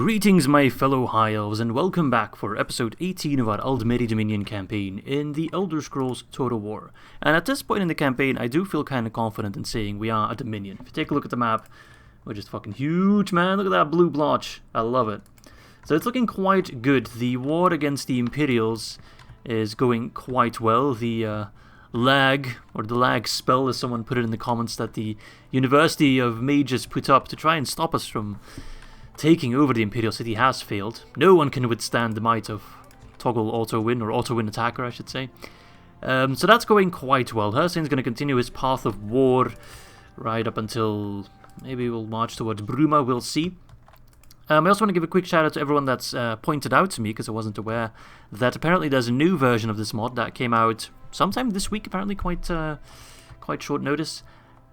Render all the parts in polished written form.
Greetings my fellow High Elves and welcome back for episode 18 of our Aldmeri Dominion campaign in the Elder Scrolls Total War. And at this point in the campaign I do feel kind of confident in saying we are a Dominion. If you take a look at the map, which is fucking huge, man, look at that blue blotch, I love it. So it's looking quite good. The war against the Imperials is going quite well. The lag spell, as someone put it in the comments, that the University of Mages put up to try and stop us from taking over the Imperial City has failed. No one can withstand the might of toggle auto-win, or auto-win attacker I should say. So that's going quite well. Hircein's going to continue his path of war right up until maybe we'll march towards Bruma, we'll see. I also want to give a quick shout out to everyone that's pointed out to me, because I wasn't aware, that apparently there's a new version of this mod that came out sometime this week, apparently quite short notice.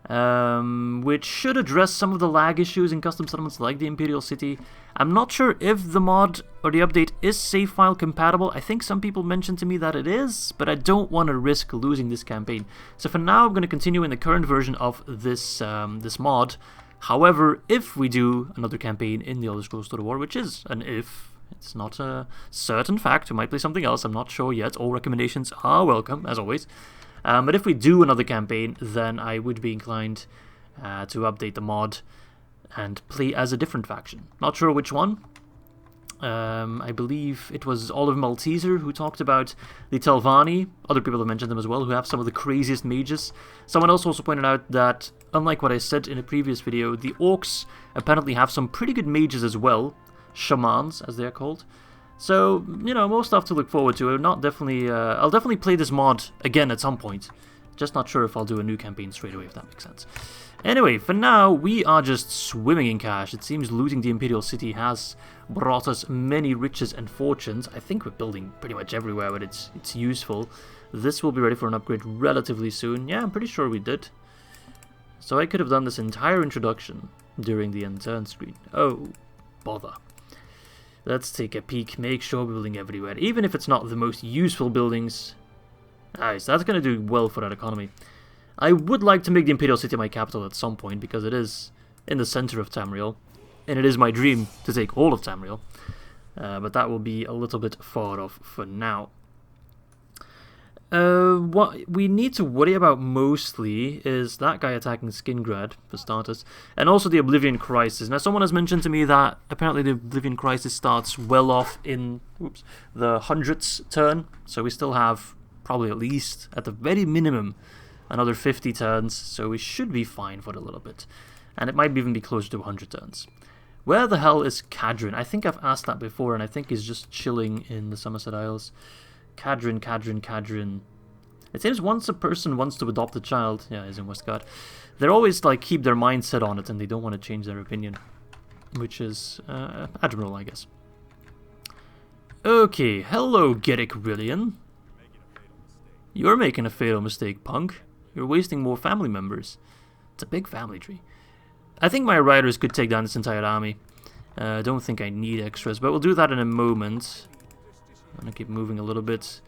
Which should address some of the lag issues in custom settlements like the Imperial City. I'm not sure if the mod or the update is save file compatible. I think some people mentioned to me that it is, but I don't want to risk losing this campaign. So for now I'm going to continue in the current version of this this mod. However, if we do another campaign in the Elder Scrolls Total War, which is an if, it's not a certain fact, we might play something else, I'm not sure yet, all recommendations are welcome, as always. But if we do another campaign, then I would be inclined to update the mod and play as a different faction. Not sure which one. I believe it was Oliver Malteser who talked about the Telvanni. Other people have mentioned them as well, who have some of the craziest mages. Someone else also pointed out that, unlike what I said in a previous video, the Orcs apparently have some pretty good mages as well. Shamans, as they are called. So, you know, more stuff to look forward to. I'll definitely play this mod again at some point. Just not sure if I'll do a new campaign straight away, if that makes sense. Anyway, for now, we are just swimming in cash. It seems looting the Imperial City has brought us many riches and fortunes. I think we're building pretty much everywhere, but it's useful. This will be ready for an upgrade relatively soon. Yeah, I'm pretty sure we did. So I could have done this entire introduction during the end turn screen. Oh, bother. Let's take a peek, make sure we're building everywhere, even if it's not the most useful buildings. Nice, that's going to do well for our economy. I would like to make the Imperial City my capital at some point, because it is in the center of Tamriel, and it is my dream to take all of Tamriel. But that will be a little bit far off for now. What we need to worry about mostly is that guy attacking Skingrad, for starters, and also the Oblivion Crisis. Now, someone has mentioned to me that apparently the Oblivion Crisis starts well off in the 100th turn, so we still have probably at least, at the very minimum, another 50 turns, so we should be fine for a little bit. And it might even be closer to 100 turns. Where the hell is Cadrin? I think I've asked that before, and I think he's just chilling in the Somerset Isles. Cadrin. It seems once a person wants to adopt a child, yeah, he's in Westgard, they always like keep their mindset on it and they don't want to change their opinion, which is admirable, I guess. Okay, hello, Gerrick-Rillian. You're making a fatal mistake, punk. You're wasting more family members. It's a big family tree. I think my riders could take down this entire army. I don't think I need extras, but we'll do that in a moment. I'm gonna keep moving a little bit.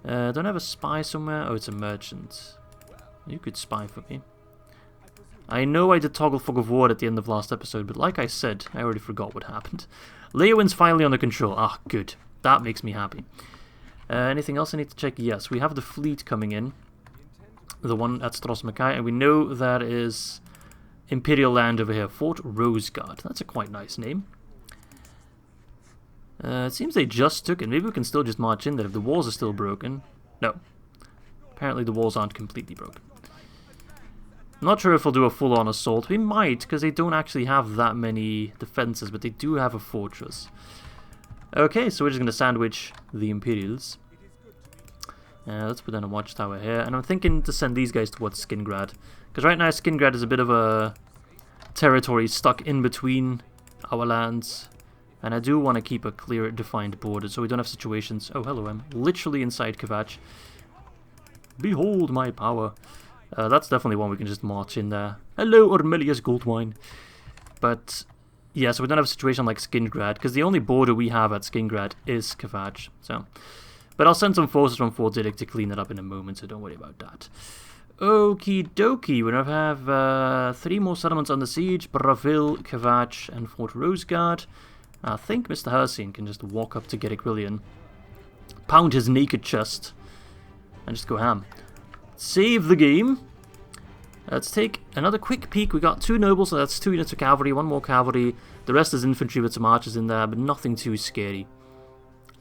Don't I have a spy somewhere? Oh, it's a merchant. You could spy for me. I know I did toggle Fog of War at the end of last episode, but like I said, I already forgot what happened. Leowin's finally under control. Ah, good. That makes me happy. Anything else I need to check? Yes, we have the fleet coming in. The one at Strosmakai, and we know that is Imperial land over here. Fort Roseguard. That's a quite nice name. It seems they just took it. Maybe we can still just march in there if the walls are still broken. No. Apparently the walls aren't completely broken. I'm not sure if we'll do a full-on assault. We might, because they don't actually have that many defenses, but they do have a fortress. Okay, so we're just going to sandwich the Imperials. Let's put down a watchtower here. And I'm thinking to send these guys towards Skingrad. Because right now Skingrad is a bit of a territory stuck in between our lands. And I do want to keep a clear, defined border, so we don't have situations... Oh, hello, I'm literally inside Kvatch. Behold my power. That's definitely one we can just march in there. Hello, Ormelius Goldwine. But, yeah, so we don't have a situation like Skingrad, because the only border we have at Skingrad is Kvatch, so... But I'll send some forces from Fort Ziddick to clean it up in a moment, so don't worry about that. Okie dokie, we have 3 more settlements under siege: Bravil, Kvatch, and Fort Roseguard. I think Mr. Hircine can just walk up to Gericrillion, pound his naked chest, and just go ham. Save the game. Let's take another quick peek. We got 2 nobles, so that's 2 units of cavalry, 1 more cavalry. The rest is infantry with some archers in there, but nothing too scary.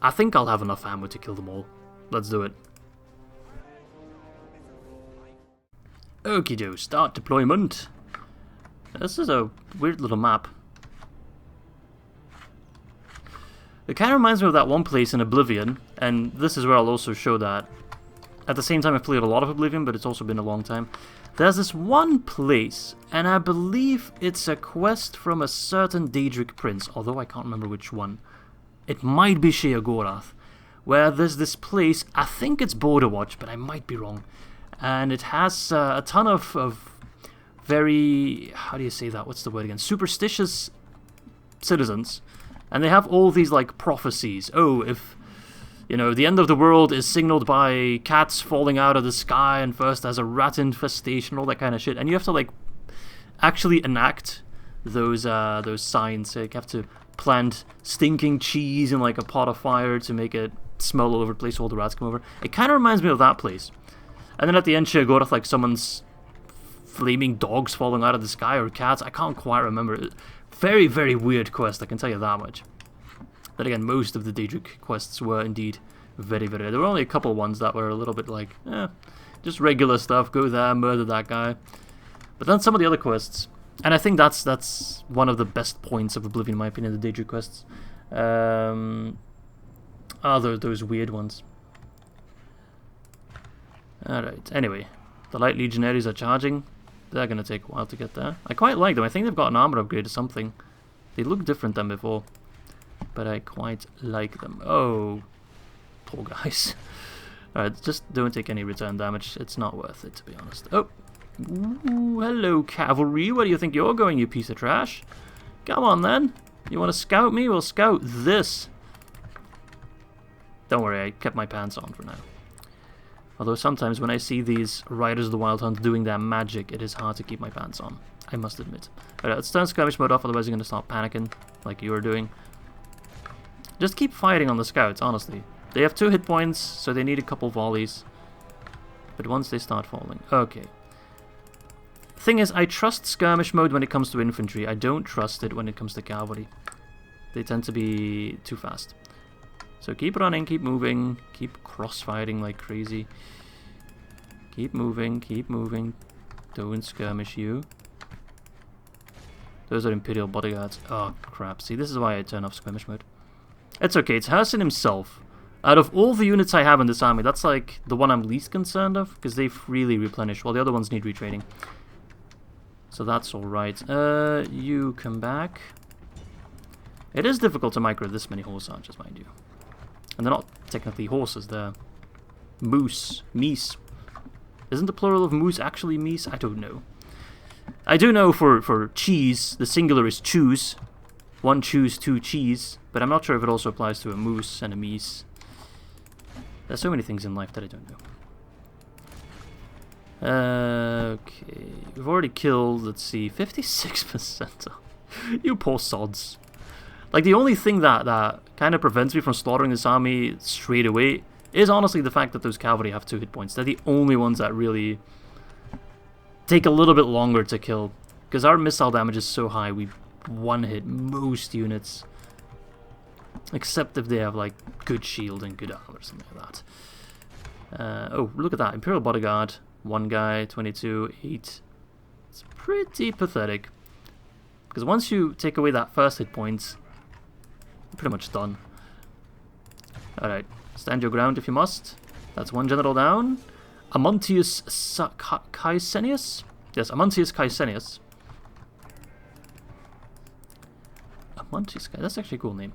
I think I'll have enough ammo to kill them all. Let's do it. Okie doke, start deployment. This is a weird little map. It kind of reminds me of that one place in Oblivion, and this is where I'll also show that. At the same time, I've played a lot of Oblivion, but it's also been a long time. There's this one place, and I believe it's a quest from a certain Daedric prince, although I can't remember which one. It might be Sheogorath, where there's this place, I think it's Border Watch, but I might be wrong. And it has a ton of very, how do you say that, what's the word again, superstitious citizens. And they have all these, like, prophecies. Oh, if, you know, the end of the world is signaled by cats falling out of the sky, and first there's a rat infestation, all that kind of shit. And you have to, like, actually enact those signs. So you have to plant stinking cheese in, like, a pot of fire to make it smell all over the place so all the rats come over. It kind of reminds me of that place. And then at the end, Sheogorath, like, summons flaming dogs falling out of the sky, or cats. I can't quite remember. Very, very weird quest, I can tell you that much. Then again, most of the Daedric quests were indeed very, very... There were only a couple ones that were a little bit like, just regular stuff. Go there, murder that guy. But then some of the other quests, and I think that's one of the best points of Oblivion, in my opinion, the Daedric quests, are those weird ones. Alright, anyway. The Light Legionaries are charging. They're going to take a while to get there. I quite like them. I think they've got an armor upgrade or something. They look different than before. But I quite like them. Oh, poor guys. Alright, just don't take any return damage. It's not worth it, to be honest. Oh, ooh, hello, cavalry. Where do you think you're going, you piece of trash? Come on, then. You want to scout me? We'll scout this. Don't worry, I kept my pants on for now. Although sometimes when I see these Riders of the Wild Hunt doing their magic, it is hard to keep my pants on. I must admit. Alright, let's turn skirmish mode off, otherwise you're going to start panicking, like you're doing. Just keep fighting on the scouts, honestly. They have 2 hit points, so they need a couple volleys. But once they start falling... Okay. Thing is, I trust skirmish mode when it comes to infantry. I don't trust it when it comes to cavalry. They tend to be too fast. So keep running, keep moving, keep cross-fighting like crazy. Keep moving, keep moving. Don't skirmish you. Those are Imperial bodyguards. Oh, crap. See, this is why I turn off skirmish mode. It's okay, it's Hircine himself. Out of all the units I have in this army, that's like the one I'm least concerned of, because they freely replenish, while the other ones need retraining. So that's alright. You come back. It is difficult to micro this many horse archers, mind you. And they're not technically horses, they're moose. Meese. Isn't the plural of moose actually meese? I don't know. I do know for cheese, the singular is choose. 1 choose, 2 cheese. But I'm not sure if it also applies to a moose and a meese. There's so many things in life that I don't know. Okay. We've already killed, let's see, 56%. You poor sods. Like, the only thing that kind of prevents me from slaughtering this army straight away is honestly the fact that those cavalry have 2 hit points. They're the only ones that really take a little bit longer to kill. Because our missile damage is so high, we one-hit most units. Except if they have, like, good shield and good armor or something like that. Oh, look at that. Imperial Bodyguard. 1 guy, 22, 8. It's pretty pathetic. Because once you take away that first hit point, you're pretty much done. Alright, stand your ground if you must. That's 1 general down. Amontius Caesenius? Yes, Amontius Caesenius. Amontius, that's actually a cool name.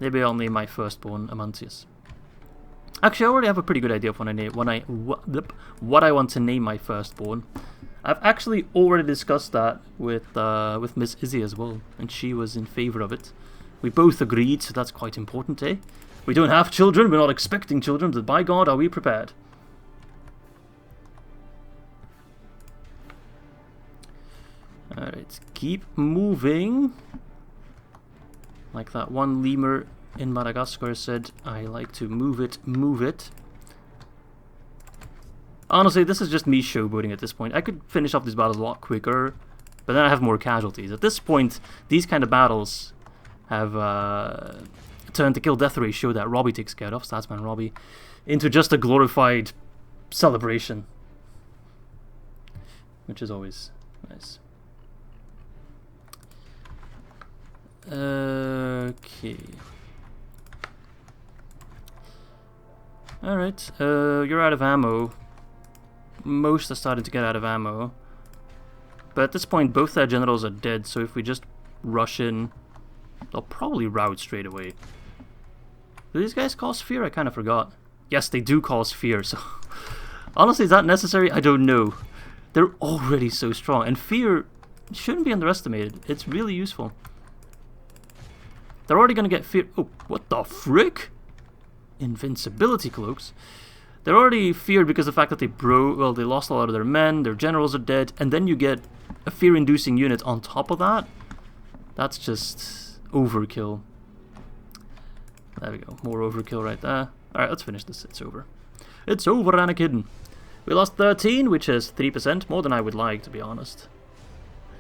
Maybe I'll name my firstborn Amontius. Actually, I already have a pretty good idea of what I want to name my firstborn. I've actually already discussed that with Miss Izzy as well, and she was in favour of it. We both agreed, so that's quite important, eh? We don't have children, we're not expecting children, but by God, are we prepared? Alright, keep moving. Like that one lemur in Madagascar said, I like to move it, move it. Honestly, this is just me showboating at this point. I could finish off these battles a lot quicker, but then I have more casualties. At this point, these kind of battles have turned the kill death ratio that Robbie takes care of, Statsman Robbie, into just a glorified celebration. Which is always nice. Okay. Alright, you're out of ammo. Most are starting to get out of ammo. But at this point, both their generals are dead, so if we just rush in, they'll probably rout straight away. Do these guys cause fear? I kind of forgot. Yes, they do cause fear, so... Honestly, is that necessary? I don't know. They're already so strong, and fear shouldn't be underestimated. It's really useful. They're already going to get fear... Oh, what the frick? Invincibility cloaks. They're already feared because of the fact that they lost a lot of their men, their generals are dead, and then you get a fear-inducing unit on top of that. That's just overkill. There we go, more overkill right there. Alright, let's finish this. It's over. It's over, Anakin. We lost 13, which is 3%, more than I would like, to be honest.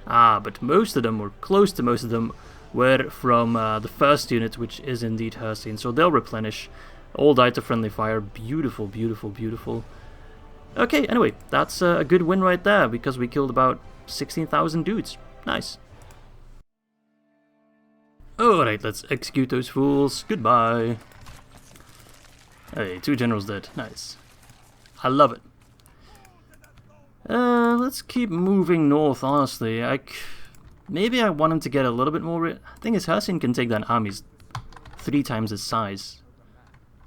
Ah, but most of them, or close to most of them, were from the first unit, which is indeed Hercene, so they'll replenish. All died to friendly fire. Beautiful, beautiful, beautiful. Okay, anyway, that's a good win right there, because we killed about 16,000 dudes. Nice. Alright, let's execute those fools. Goodbye. Hey, 2 generals dead. Nice. I love it. Let's keep moving north, honestly. Maybe I want him to get a little bit more... The thing is, Hercene can take down armies 3 times his size.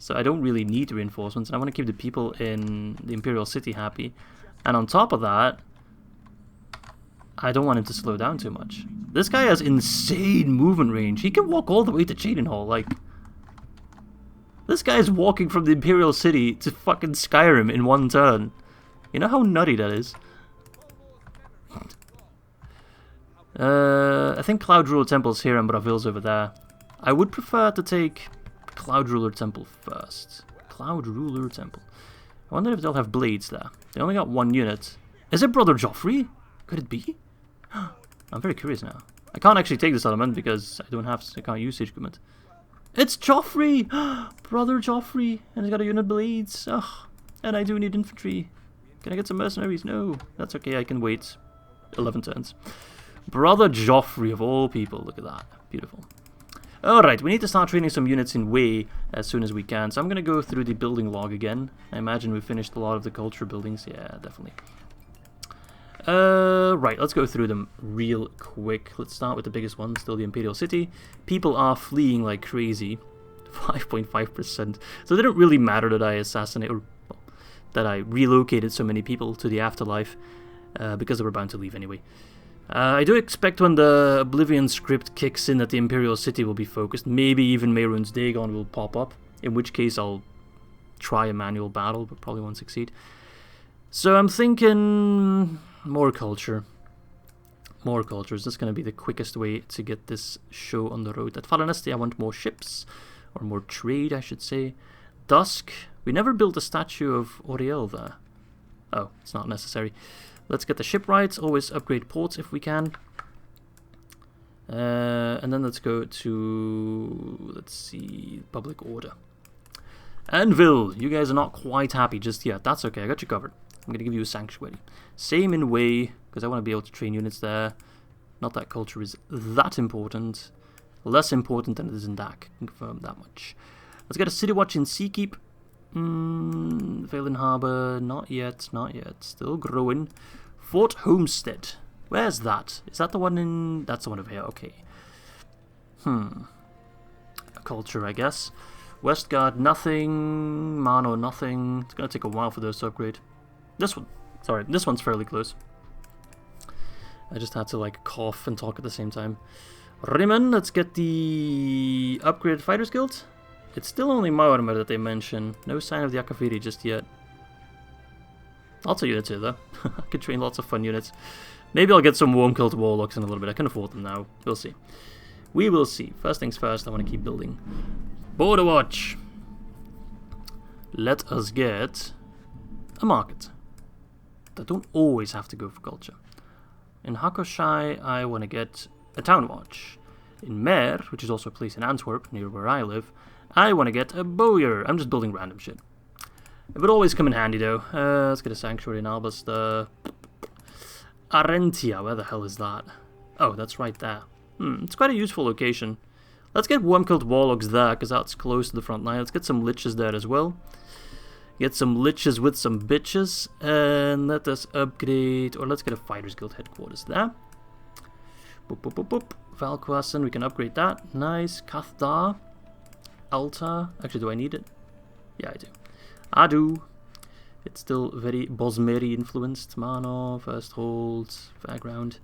So I don't really need reinforcements, and I want to keep the people in the Imperial City happy. And on top of that, I don't want him to slow down too much. This guy has insane movement range. He can walk all the way to Chedenhall, like... This guy is walking from the Imperial City to fucking Skyrim in 1 turn. You know how nutty that is? I think Cloud Ruler Temple's here and Bravil's over there. I would prefer to take Cloud Ruler Temple first. Cloud Ruler Temple. I wonder if they'll have blades there. They only got 1 unit. Is it Brother Jauffre? Could it be? I'm very curious now. I can't actually take this element because I can't use Siege Command. It's Jauffre! Brother Jauffre! And he's got a unit of blades. Ugh. And I do need infantry. Can I get some mercenaries? No. That's okay, I can wait 11 turns. Brother Jauffre of all people. Look at that. Beautiful. Alright, we need to start training some units in Wei as soon as we can. So I'm going to go through the building log again. I imagine we finished a lot of the culture buildings. Yeah, definitely. Right, let's go through them real quick. Let's start with the biggest one, still the Imperial City. People are fleeing like crazy. 5.5%. So it didn't really matter that I assassinated, or well, that I relocated so many people to the afterlife, because they were bound to leave anyway. I do expect when the Oblivion script kicks in that the Imperial City will be focused. Maybe even Mehrunes Dagon will pop up, in which case I'll try a manual battle, but probably won't succeed. So I'm thinking more culture. More culture. Is this going to be the quickest way to get this show on the road? At Falanesti I want more ships, or more trade I should say. Dusk. We never built a statue of Auriel there. Oh, it's not necessary. Let's get the shipwrights, always upgrade ports if we can. And then let's go to, let's see, public order. Anvil, you guys are not quite happy just yet. That's okay, I got you covered. I'm going to give you a sanctuary. Same in Wei, because I want to be able to train units there. Not that culture is that important. Less important than it is in Dak, confirm that much. Let's get a city watch in Seakeep. Valen Harbour, not yet, not yet. Still growing. Fort Homestead. Where's that? Is that the one in... That's the one over here, okay. Culture, I guess. Westguard, nothing. Mano, nothing. It's gonna take a while for those to upgrade. This one. Sorry, this one's fairly close. I just had to, like, cough and talk at the same time. Riemann, let's get the upgraded Fighters Guild. It's still only Morrowind that they mention. No sign of the Akaviri just yet. Lots of units here though. I could train lots of fun units. Maybe I'll get some Worm-Killed Warlocks in a little bit. I can afford them now. We'll see. We will see. First things first, I want to keep building. Border Watch. Let us get a market. I don't always have to go for culture. In Hakoshai, I want to get a town watch. In Mer, which is also a place in Antwerp, near where I live, I want to get a bowyer. I'm just building random shit. It would always come in handy though. Let's get a sanctuary in Albasta. Arentia, where the hell is that? Oh, that's right there. It's quite a useful location. Let's get Wormcult Warlocks there, because that's close to the front line. Let's get some Liches there as well. Get some Liches with some bitches. And let us upgrade, or let's get a Fighters Guild headquarters there. Boop, boop, boop, boop. Valquassen, we can upgrade that. Nice. Cathdar. Alta. Actually, do I need it? Yeah, I do. I do. It's still very Bosmeri influenced. Mano, First Hold, Fairground.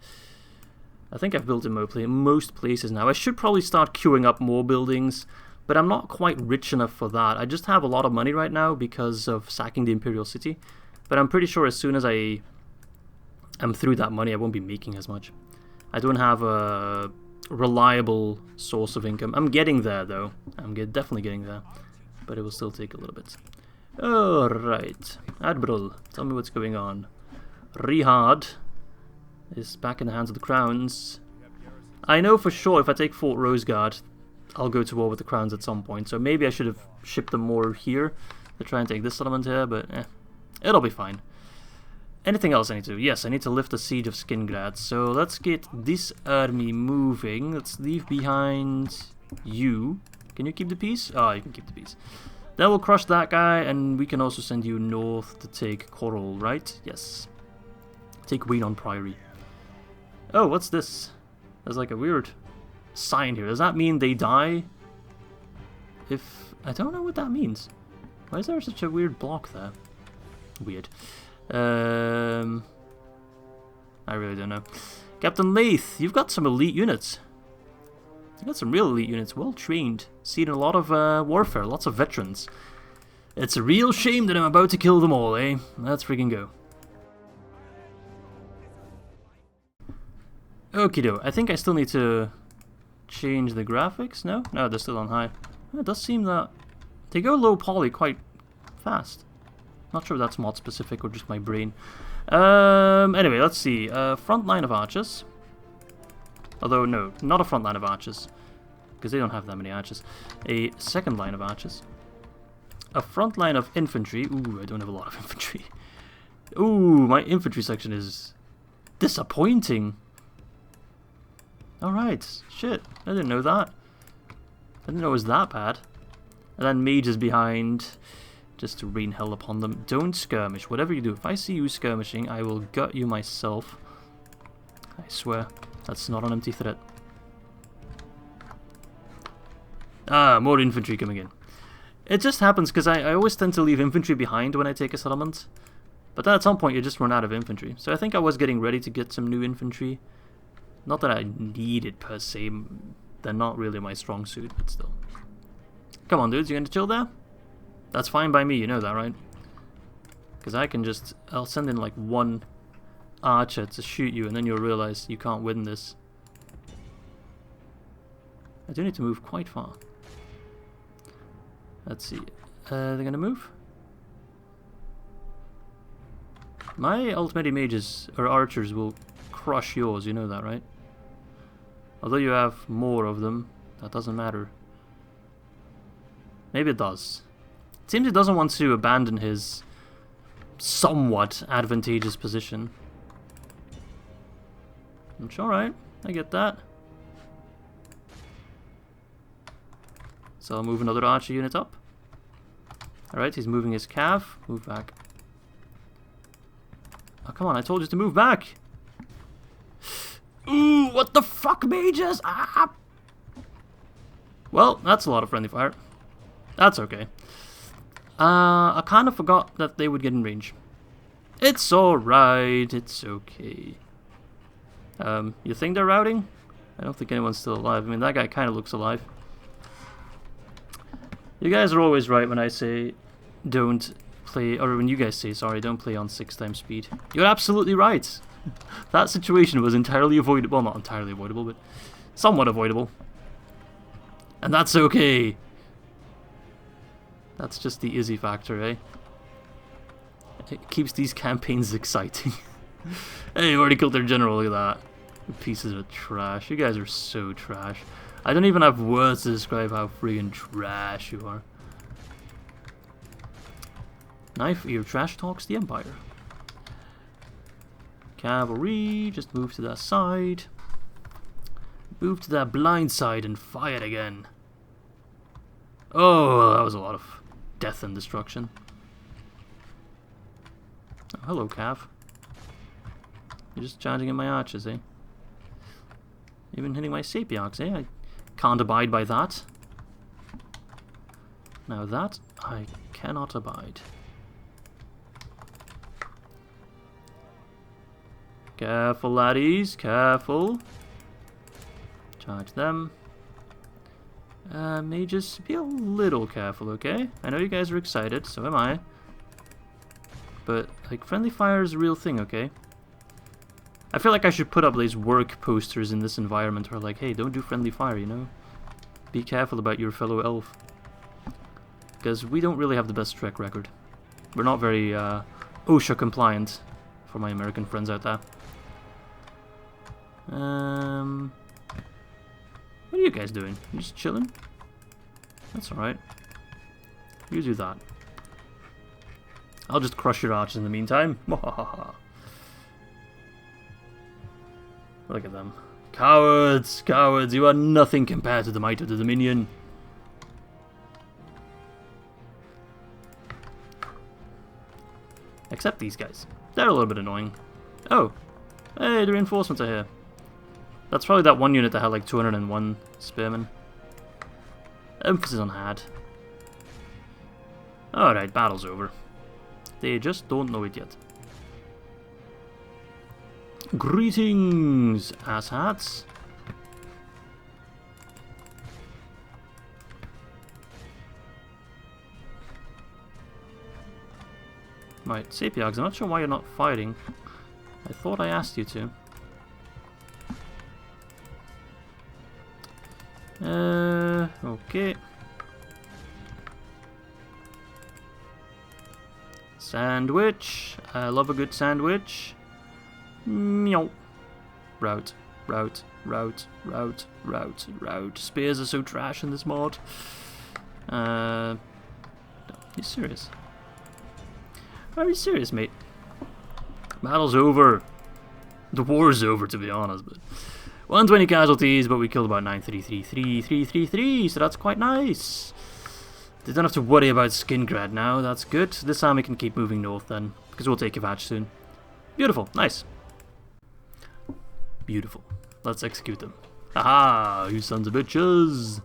I think I've built in most places now. I should probably start queuing up more buildings, but I'm not quite rich enough for that. I just have a lot of money right now because of sacking the Imperial City. But I'm pretty sure as soon as I am through that money, I won't be making as much. I don't have a reliable source of income. I'm getting there though. I'm definitely getting there. But it will still take a little bit. Alright. Admiral, tell me what's going on. Rihard is back in the hands of the Crowns. I know for sure if I take Fort Roseguard, I'll go to war with the Crowns at some point. So maybe I should have shipped them more here to try and take this settlement here, but it'll be fine. Anything else I need to do? Yes, I need to lift the siege of Skingrad. So let's get this army moving. Let's leave behind you. Can you keep the peace? Oh, you can keep the peace. Then we'll crush that guy, and we can also send you north to take Coral, right? Yes. Take Weenon Priory. Oh, what's this? There's like a weird sign here. Does that mean they die? I don't know what that means. Why is there such a weird block there? Weird. I really don't know. Captain Lath, you've got some elite units. You've got some real elite units, well trained. Seen a lot of warfare, lots of veterans. It's a real shame that I'm about to kill them all, eh? Let's freaking go. Okie doke, I think I still need to change the graphics. No? No, they're still on high. It does seem that they go low poly quite fast. Not sure if that's mod specific or just my brain. Anyway, let's see. Front line of archers. Although, no, not a front line of archers. Because they don't have that many archers. A second line of archers. A front line of infantry. Ooh, I don't have a lot of infantry. Ooh, my infantry section is disappointing. Alright, shit. I didn't know that. I didn't know it was that bad. And then mages behind. Just to rain hell upon them. Don't skirmish. Whatever you do. If I see you skirmishing, I will gut you myself. I swear. That's not an empty threat. Ah, more infantry coming in. It just happens because I always tend to leave infantry behind when I take a settlement. But then at some point you just run out of infantry. So I think I was getting ready to get some new infantry. Not that I need it per se. They're not really my strong suit, but still. Come on, dudes. You gonna chill there? That's fine by me, you know that, right? Because I can just... I'll send in like one archer to shoot you, and then you'll realize you can't win this. I do need to move quite far. Let's see. They're gonna move? My Aldmeri mages, or archers, will crush yours, you know that, right? Although you have more of them, that doesn't matter. Maybe it does. It seems he doesn't want to abandon his somewhat advantageous position. Which, alright, I get that. So I'll move another archer unit up. Alright, he's moving his cav. Move back. Oh, come on, I told you to move back! Ooh, what the fuck, mages? Ah! Well, that's a lot of friendly fire. That's okay. I kind of forgot that they would get in range. It's alright, it's okay. You think they're routing? I don't think anyone's still alive. I mean, that guy kind of looks alive. You guys are always right when I say don't play, or when you guys say, sorry, don't play on 6x speed. You're absolutely right. That situation was entirely avoidable. Well, not entirely avoidable, but somewhat avoidable. And that's okay. That's just the Izzy factor, eh? It keeps these campaigns exciting. Hey, you've already killed their general, look at that. Pieces of trash. You guys are so trash. I don't even have words to describe how friggin' trash you are. Knife ear trash talks the Empire. Cavalry, just move to that side. Move to that blind side and fire again. Oh, that was a lot of death and destruction. Oh, hello, Cav. You're just charging at my archers, eh? Even hitting my Sapiarchs, eh? I can't abide by that. Now that I cannot abide. Careful, laddies, careful. Charge them. May just be a little careful, okay? I know you guys are excited, so am I. But, like, friendly fire is a real thing, okay? I feel like I should put up these work posters in this environment where, like, hey, don't do friendly fire, you know? Be careful about your fellow elf. Because we don't really have the best track record. We're not very OSHA compliant, for my American friends out there. What are you guys doing? You just chilling? That's alright. You do that. I'll just crush your archers in the meantime. Look at them. Cowards! Cowards! You are nothing compared to the might of the Dominion. Except these guys. They're a little bit annoying. Oh! Hey, the reinforcements are here. That's probably that one unit that had like 201 spearmen. Emphasis on had. Alright, battle's over. They just don't know it yet. Greetings, asshats. Right, Sapiarchs, I'm not sure why you're not fighting. I thought I asked you to. Okay. Sandwich. I love a good sandwich. Meow. Route. Route. Route. Route. Route. Route. Spears are so trash in this mod. Are you serious? Are you serious, mate? Battle's over. The war's over, to be honest, but 120 casualties, but we killed about 933, so that's quite nice. They don't have to worry about Skingrad now, that's good. This army can keep moving north then, because we'll take Kvatch soon. Beautiful, nice. Beautiful. Let's execute them. Aha, you sons of bitches.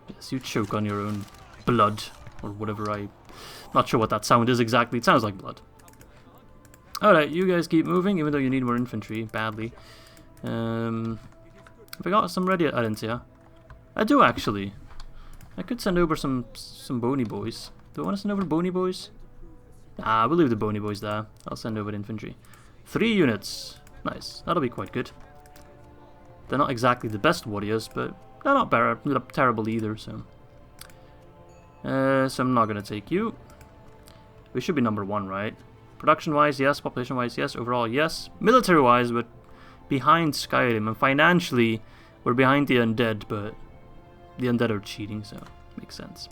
Yes, you choke on your own blood, or whatever. I'm not sure what that sound is exactly. It sounds like blood. Alright, you guys keep moving, even though you need more infantry, badly. Have I got some ready at Arentia? I do, actually. I could send over some bony boys. Do I want to send over bony boys? Ah, we'll leave the bony boys there. I'll send over infantry. 3 units. Nice. That'll be quite good. They're not exactly the best warriors, but they're not terrible either, so... so I'm not going to take you. We should be number 1, right? Production-wise, yes. Population-wise, yes. Overall, yes. Military-wise, we're behind Skyrim. And financially, we're behind the Undead, but the Undead are cheating, so makes sense.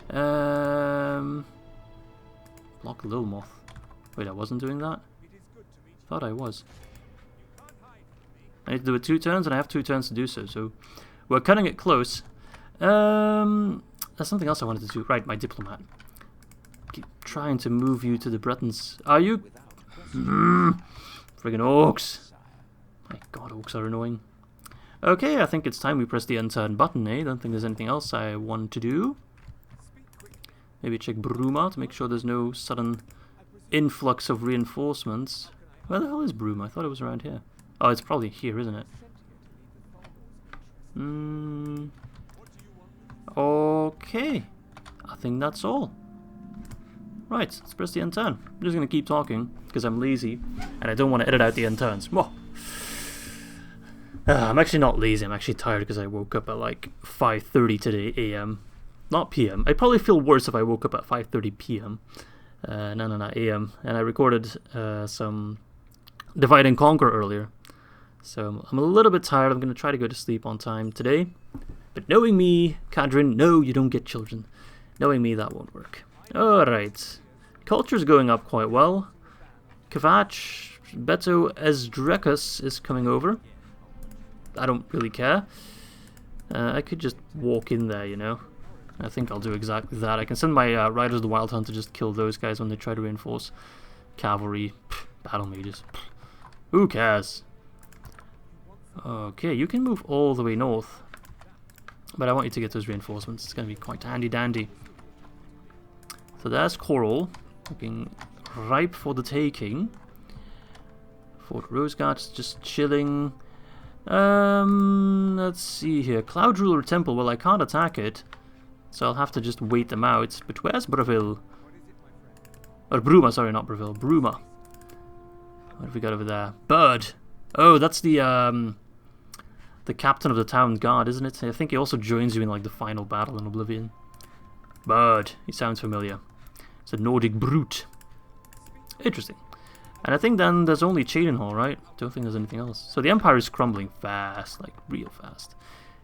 Block Lil Moth. Wait, I wasn't doing that? Thought I was. I need to do it 2 turns, and I have 2 turns to do so, so we're cutting it close. There's something else I wanted to do. Right, my diplomat. Keep trying to move you to the Bretons. Are you? Friggin' orcs. My god, orcs are annoying. Okay, I think it's time we press the unturn button, eh? Don't think there's anything else I want to do. Maybe check Bruma to make sure there's no sudden influx of reinforcements. Where the hell is Bruma? I thought it was around here. Oh, it's probably here, isn't it? Okay. I think that's all. Right, let's press the unturn. I'm just going to keep talking, because I'm lazy, and I don't want to edit out the unturns. Whoa. I'm actually not lazy, I'm actually tired because I woke up at like 5:30 today AM. Not PM. I'd probably feel worse if I woke up at 5:30 PM. No, AM. And I recorded some Divide and Conquer earlier. So I'm a little bit tired. I'm going to try to go to sleep on time today. But knowing me, Kadrin, no, you don't get children. Knowing me, that won't work. Alright. Culture's going up quite well. Kvatch, Beto Esdrekus is coming over. I don't really care. I could just walk in there, you know. I think I'll do exactly that. I can send my Riders of the Wild Hunt to just kill those guys when they try to reinforce cavalry. Battle mages. Who cares? Okay, you can move all the way north. But I want you to get those reinforcements. It's going to be quite handy dandy. So there's Coral. Looking ripe for the taking. Fort Rosegard's just chilling. Let's see here. Cloud Ruler Temple. Well, I can't attack it. So I'll have to just wait them out. But where's Breville? Or Bruma, sorry, not Breville. Bruma. What have we got over there? Bird. Oh, that's the captain of the town guard, isn't it? I think he also joins you in like the final battle in Oblivion. Bird. He sounds familiar. It's a Nordic brute. Interesting. And I think then there's only Cheydinhal, right? Don't think there's anything else. So the Empire is crumbling fast, like real fast.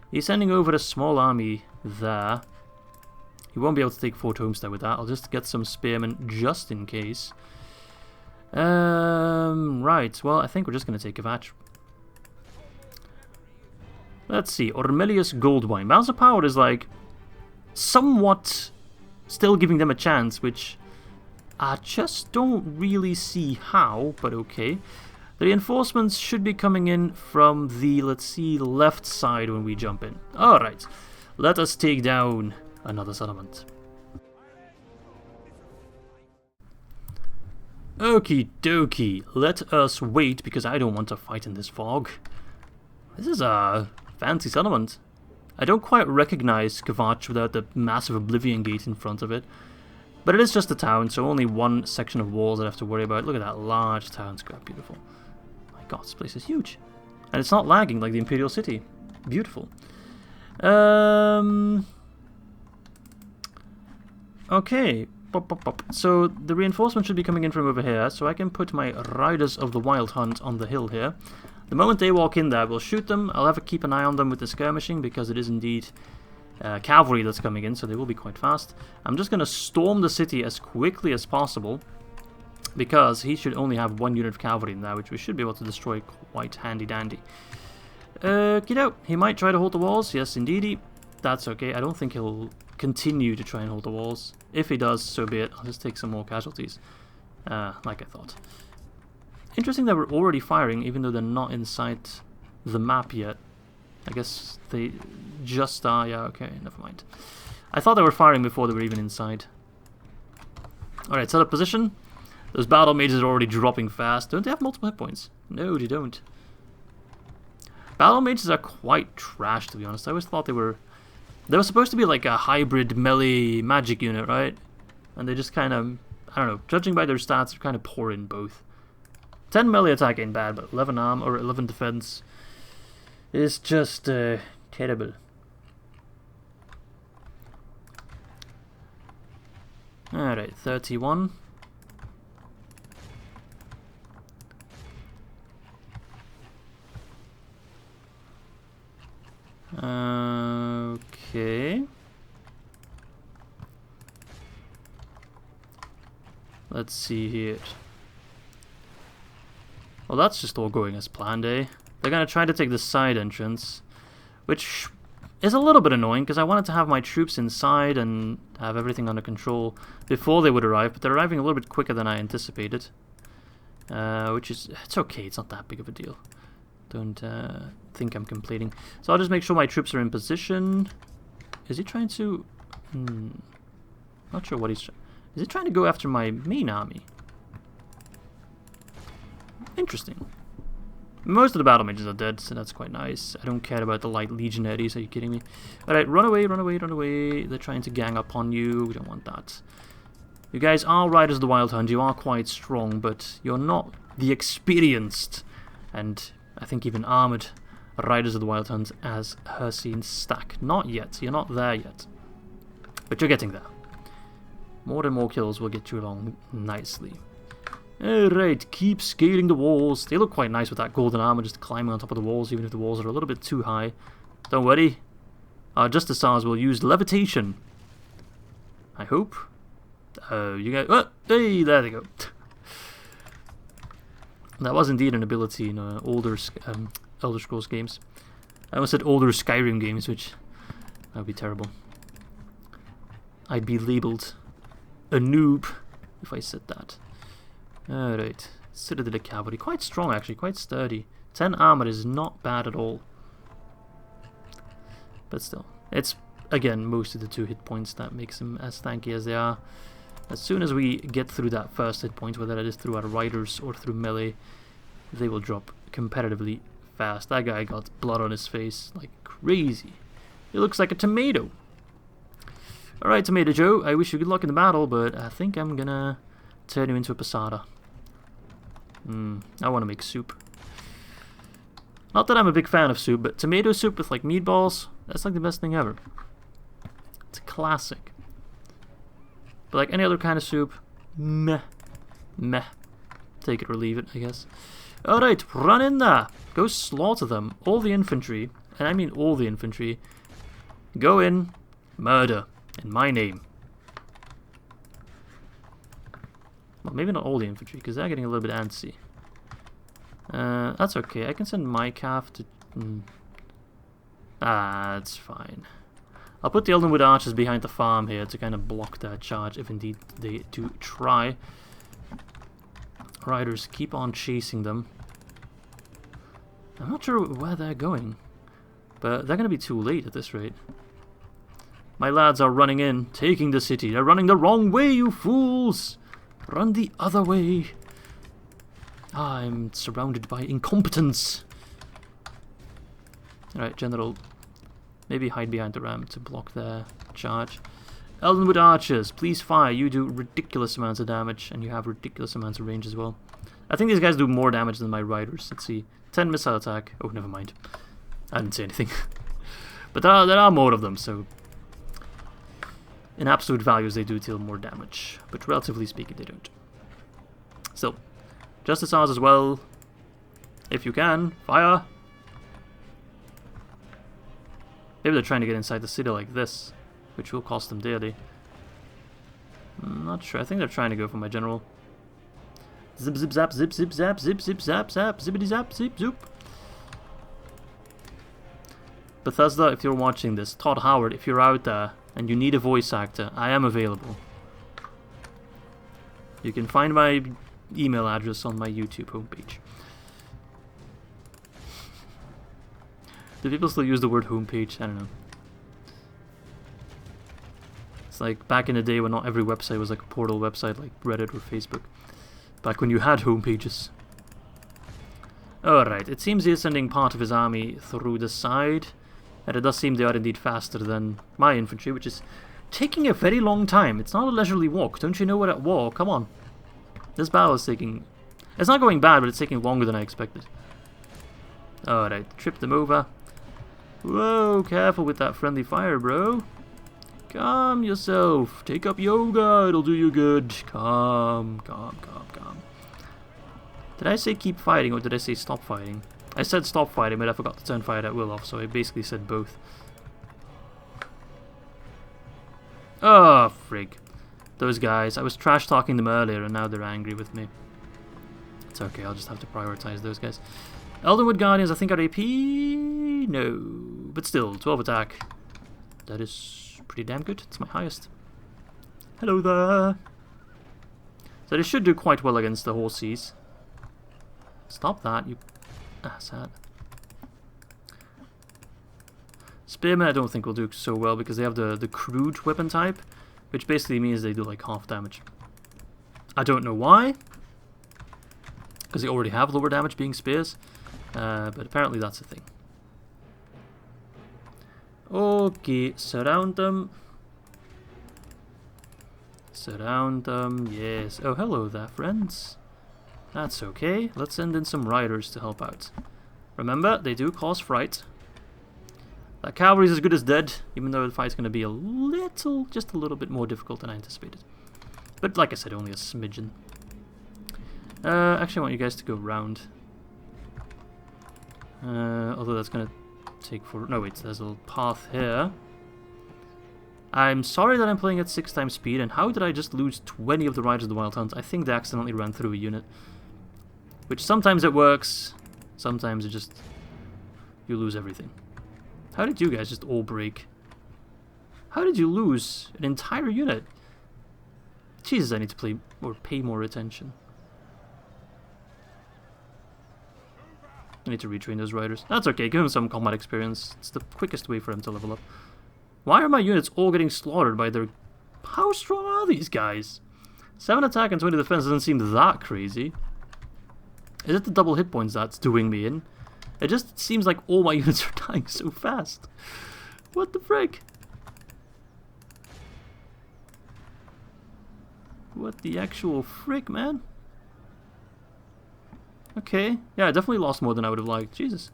He's sending over a small army there. He won't be able to take Fort Homestead with that. I'll just get some spearmen just in case. Right. Well, I think we're just going to take Kvatch. Let's see. Ormelius Goldwine. Balance of Power is like somewhat still giving them a chance, which I just don't really see how, but okay. The reinforcements should be coming in from the, let's see, left side when we jump in. Alright. Let us take down another settlement. Okie dokie. Let us wait, because I don't want to fight in this fog. This is a fancy settlement. I don't quite recognize Kvatch without the massive Oblivion gate in front of it. But it is just a town, so only one section of walls I have to worry about. Look at that large town square. Beautiful. My god, this place is huge. And it's not lagging like the Imperial City. Beautiful. Okay. So the reinforcement should be coming in from over here, so I can put my Riders of the Wild Hunt on the hill here. The moment they walk in there, we'll shoot them. I'll have to keep an eye on them with the skirmishing, because it is indeed cavalry that's coming in, so they will be quite fast. I'm just going to storm the city as quickly as possible, because he should only have one unit of cavalry in there, which we should be able to destroy quite handy dandy. Kiddo, he might try to hold the walls. Yes, indeedy. That's okay. I don't think he'll continue to try and hold the walls. If he does, so be it. I'll just take some more casualties, like I thought. Interesting that we're already firing, even though they're not inside the map yet. I guess they just are. Yeah, okay, never mind. I thought they were firing before they were even inside. Alright, set up position. Those battle mages are already dropping fast. Don't they have multiple hit points? No, they don't. Battle mages are quite trash, to be honest. I always thought they were supposed to be like a hybrid melee magic unit, right? And they just kind of, I don't know, judging by their stats, they're kind of poor in both. 10 melee attack ain't bad, but 11 arm or 11 defense is just terrible. Alright, 31. Okay. Let's see here. Well, that's just all going as planned, eh? They're going to try to take the side entrance, which is a little bit annoying, because I wanted to have my troops inside and have everything under control before they would arrive, but they're arriving a little bit quicker than I anticipated. Which is, it's okay, it's not that big of a deal. Don't think I'm completing. So I'll just make sure my troops are in position. Is he trying to... not sure what he's... Is he trying to go after my main army? Interesting. Most of the battle mages are dead, so that's quite nice. I don't care about the light legionaries, are you kidding me? Alright, run away, run away, run away. They're trying to gang up on you. We don't want that. You guys are Riders of the Wild Hunt. You are quite strong, but you're not the experienced and I think even armoured Riders of the Wild Hunt as Hercene stack. Not yet. You're not there yet. But you're getting there. More and more kills will get you along nicely. Alright, keep scaling the walls. They look quite nice with that golden armor just climbing on top of the walls, even if the walls are a little bit too high. Don't worry. Our Justicars will use levitation. I hope. You guys... Oh, hey, there they go. That was indeed an ability in older Elder Scrolls games. I almost said older Skyrim games, which... that would be terrible. I'd be labelled a noob if I said that. Alright, Citadel Cavalry. Quite strong actually, quite sturdy. 10 armor is not bad at all. But still, it's again mostly the 2 hit points that makes them as tanky as they are. As soon as we get through that first hit point, whether that is through our riders or through melee, they will drop comparatively fast. That guy got blood on his face like crazy. He looks like a tomato. Alright, Tomato Joe, I wish you good luck in the battle, but I think I'm gonna turn you into a passata. I want to make soup. Not that I'm a big fan of soup, but tomato soup with like meatballs, that's like the best thing ever. It's a classic. But like any other kind of soup, meh. Meh. Take it or leave it, I guess. Alright, run in there. Go slaughter them. All the infantry, and I mean all the infantry, go in, murder, in my name. Well, maybe not all the infantry, because they're getting a little bit antsy. That's okay. I can send my calf to... that's fine. I'll put the Eldenwood archers behind the farm here to kind of block that charge, if indeed they do try. Riders keep on chasing them. I'm not sure where they're going, but they're going to be too late at this rate. My lads are running in, taking the city. They're running the wrong way, you fools! Run the other way. I'm surrounded by incompetence. Alright, General. Maybe hide behind the ram to block their charge. Eldenwood archers, please fire. You do ridiculous amounts of damage, and you have ridiculous amounts of range as well. I think these guys do more damage than my riders. Let's see. 10 missile attack. Oh, never mind. I didn't say anything. But there are more of them, so... in absolute values, they do deal more damage. But relatively speaking, they don't. Still. Justicars as well. If you can, fire! Maybe they're trying to get inside the city like this, which will cost them dearly. I'm not sure. I think they're trying to go for my general. Zip zip zap zip zip zap zip zip zap zap zippity zap zip zoop. Bethesda, if you're watching this, Todd Howard, if you're out there and you need a voice actor, I am available. You can find my email address on my YouTube homepage. Do people still use the word homepage? I don't know. It's like back in the day when not every website was like a portal website like Reddit or Facebook. Back when you had homepages. Alright, it seems he is sending part of his army through the side. And it does seem they are indeed faster than my infantry, which is taking a very long time. It's not a leisurely walk. Don't you know we're at war? Come on. This battle is taking... it's not going bad, but it's taking longer than I expected. Alright, trip them over. Whoa, careful with that friendly fire, bro. Calm yourself. Take up yoga. It'll do you good. Calm, calm, calm, calm. Did I say keep fighting or did I say stop fighting? I said stop fighting, but I forgot to turn fire at will off, so I basically said both. Oh, frig. Those guys. I was trash talking them earlier and now they're angry with me. It's okay, I'll just have to prioritize those guys. Eldenwood Guardians, I think, are AP? No. But still, 12 attack. That is pretty damn good. It's my highest. Hello there. So they should do quite well against the horses. Stop that, you asshat. Spearmen I don't think will do so well because they have the crude weapon type, which basically means they do like half damage. I don't know why, because they already have lower damage being spears, but apparently that's a thing. Okay, surround them. Surround them, yes. Oh, hello there, friends. That's okay. Let's send in some riders to help out. Remember, they do cause fright. That cavalry is as good as dead, even though the fight's going to be just a little bit more difficult than I anticipated. But like I said, only a smidgen. Actually, I want you guys to go round. Although that's going to take for... No, wait, there's a little path here. I'm sorry that I'm playing at 6 times speed, and how did I just lose 20 of the Riders of the Wild Hunt? I think they accidentally ran through a unit. Which sometimes it works, sometimes it just... you lose everything. How did you guys just all break? How did you lose an entire unit? Jesus, I need to pay more attention. I need to retrain those riders. That's okay, give them some combat experience. It's the quickest way for them to level up. Why are my units all getting slaughtered by their... How strong are these guys? 7 attack and 20 defense doesn't seem that crazy. Is it the double hit points that's doing me in? It just seems like all my units are dying so fast. What the frick? What the actual frick, man? Okay. Yeah, I definitely lost more than I would have liked. Jesus.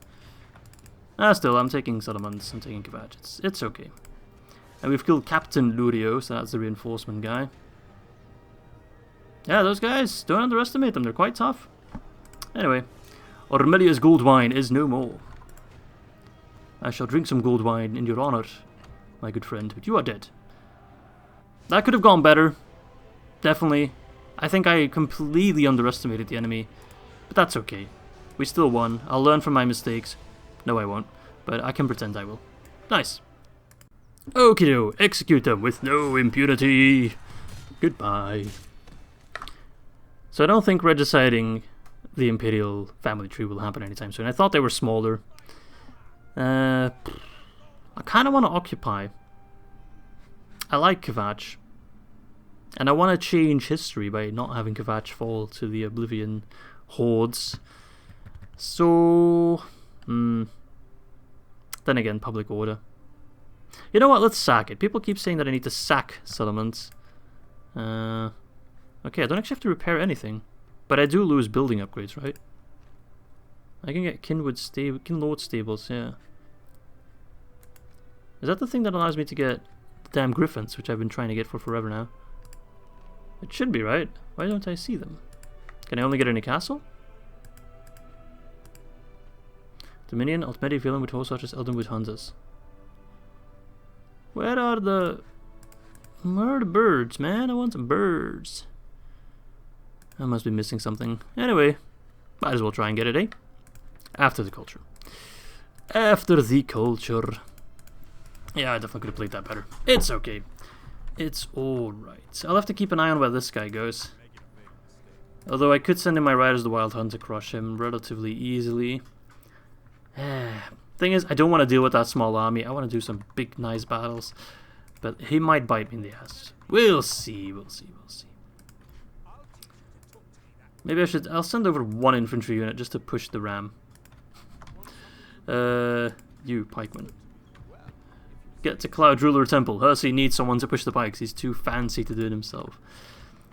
Still, I'm taking settlements. I'm taking Kvatch. It's okay. And we've killed Captain Lurio, so that's the reinforcement guy. Yeah, those guys, don't underestimate them. They're quite tough. Anyway. Ormelia's gold wine is no more. I shall drink some gold wine in your honor, my good friend, but you are dead. That could have gone better. Definitely. I think I completely underestimated the enemy. But that's okay. We still won. I'll learn from my mistakes. No, I won't. But I can pretend I will. Nice. Okido, execute them with no impunity. Goodbye. So I don't think redeciding the Imperial family tree will happen anytime soon. I thought they were smaller. I kind of want to occupy. I like Kvatch. And I want to change history by not having Kvatch fall to the Oblivion hordes. So... then again, public order. You know what, let's sack it. People keep saying that I need to sack settlements. Okay, I don't actually have to repair anything. But I do lose building upgrades, right? I can get Kinlord stables, yeah. Is that the thing that allows me to get the damn griffins, which I've been trying to get for forever now? It should be, right? Why don't I see them? Can I only get any castle? Dominion, Aldmeri, villain with horse archers, Elden with hunters. Where are the birds, man? I want some birds. I must be missing something. Anyway, might as well try and get it, eh? After the culture. After the culture. Yeah, I definitely could have played that better. It's okay. It's alright. I'll have to keep an eye on where this guy goes. Although I could send in my Riders of the Wild Hunt to crush him relatively easily. Thing is, I don't want to deal with that small army. I want to do some big, nice battles. But he might bite me in the ass. We'll see, we'll see, we'll see. Maybe I'll send over 1 infantry unit just to push the ram. You, pikeman. Get to Cloud Ruler Temple. Hersey needs someone to push the pikes. He's too fancy to do it himself.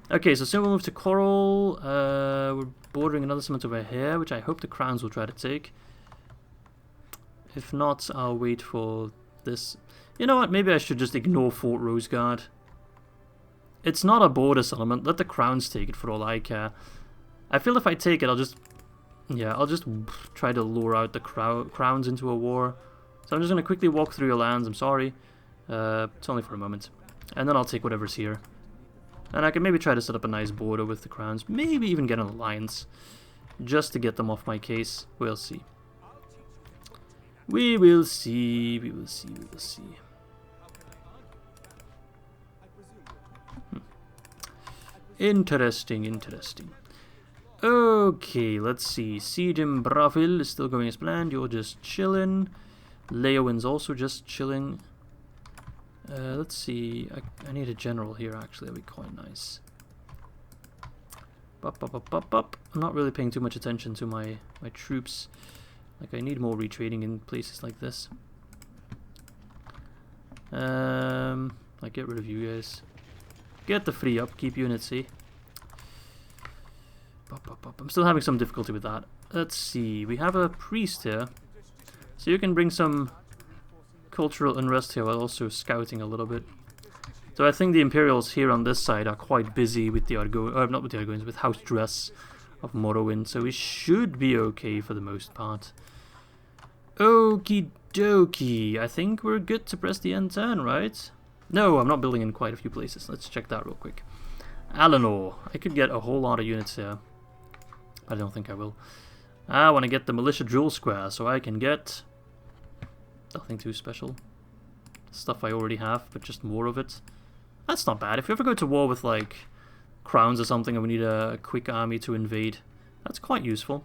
Okay, so soon we'll move to Coral. We're bordering another settlement over here, which I hope the Crowns will try to take. If not, I'll wait for this. You know what? Maybe I should just ignore Fort Roseguard. It's not a border settlement. Let the Crowns take it for all I care. I feel if I take it, I'll just try to lure out the Crowns into a war. So I'm just going to quickly walk through your lands. I'm sorry. It's only for a moment. And then I'll take whatever's here. And I can maybe try to set up a nice border with the Crowns. Maybe even get an alliance. Just to get them off my case. We'll see. We will see. We will see. We will see. Interesting, interesting. Okay, let's see. Siege in Bravil is still going as planned. You're just chilling. Leowin's also just chilling. Let's see. I need a general here, actually. That'd be quite nice. I'm not really paying too much attention to my troops. Like, I need more retreating in places like this. Like, get rid of you guys. Get the free upkeep units, see? I'm still having some difficulty with that. Let's see, we have a priest here. So you can bring some cultural unrest here while also scouting a little bit. So I think the Imperials here on this side are quite busy with the not with the Argoins, with house dress of Morrowind, so we should be okay for the most part. Okie dokie, I think we're good to press the N10, right? No, I'm not building in quite a few places. Let's check that real quick. Alanor, I could get a whole lot of units here. I don't think I will. I want to get the militia drill square, so I can get nothing too special. Stuff I already have, but just more of it. That's not bad. If we ever go to war with, like, crowns or something and we need a quick army to invade, that's quite useful.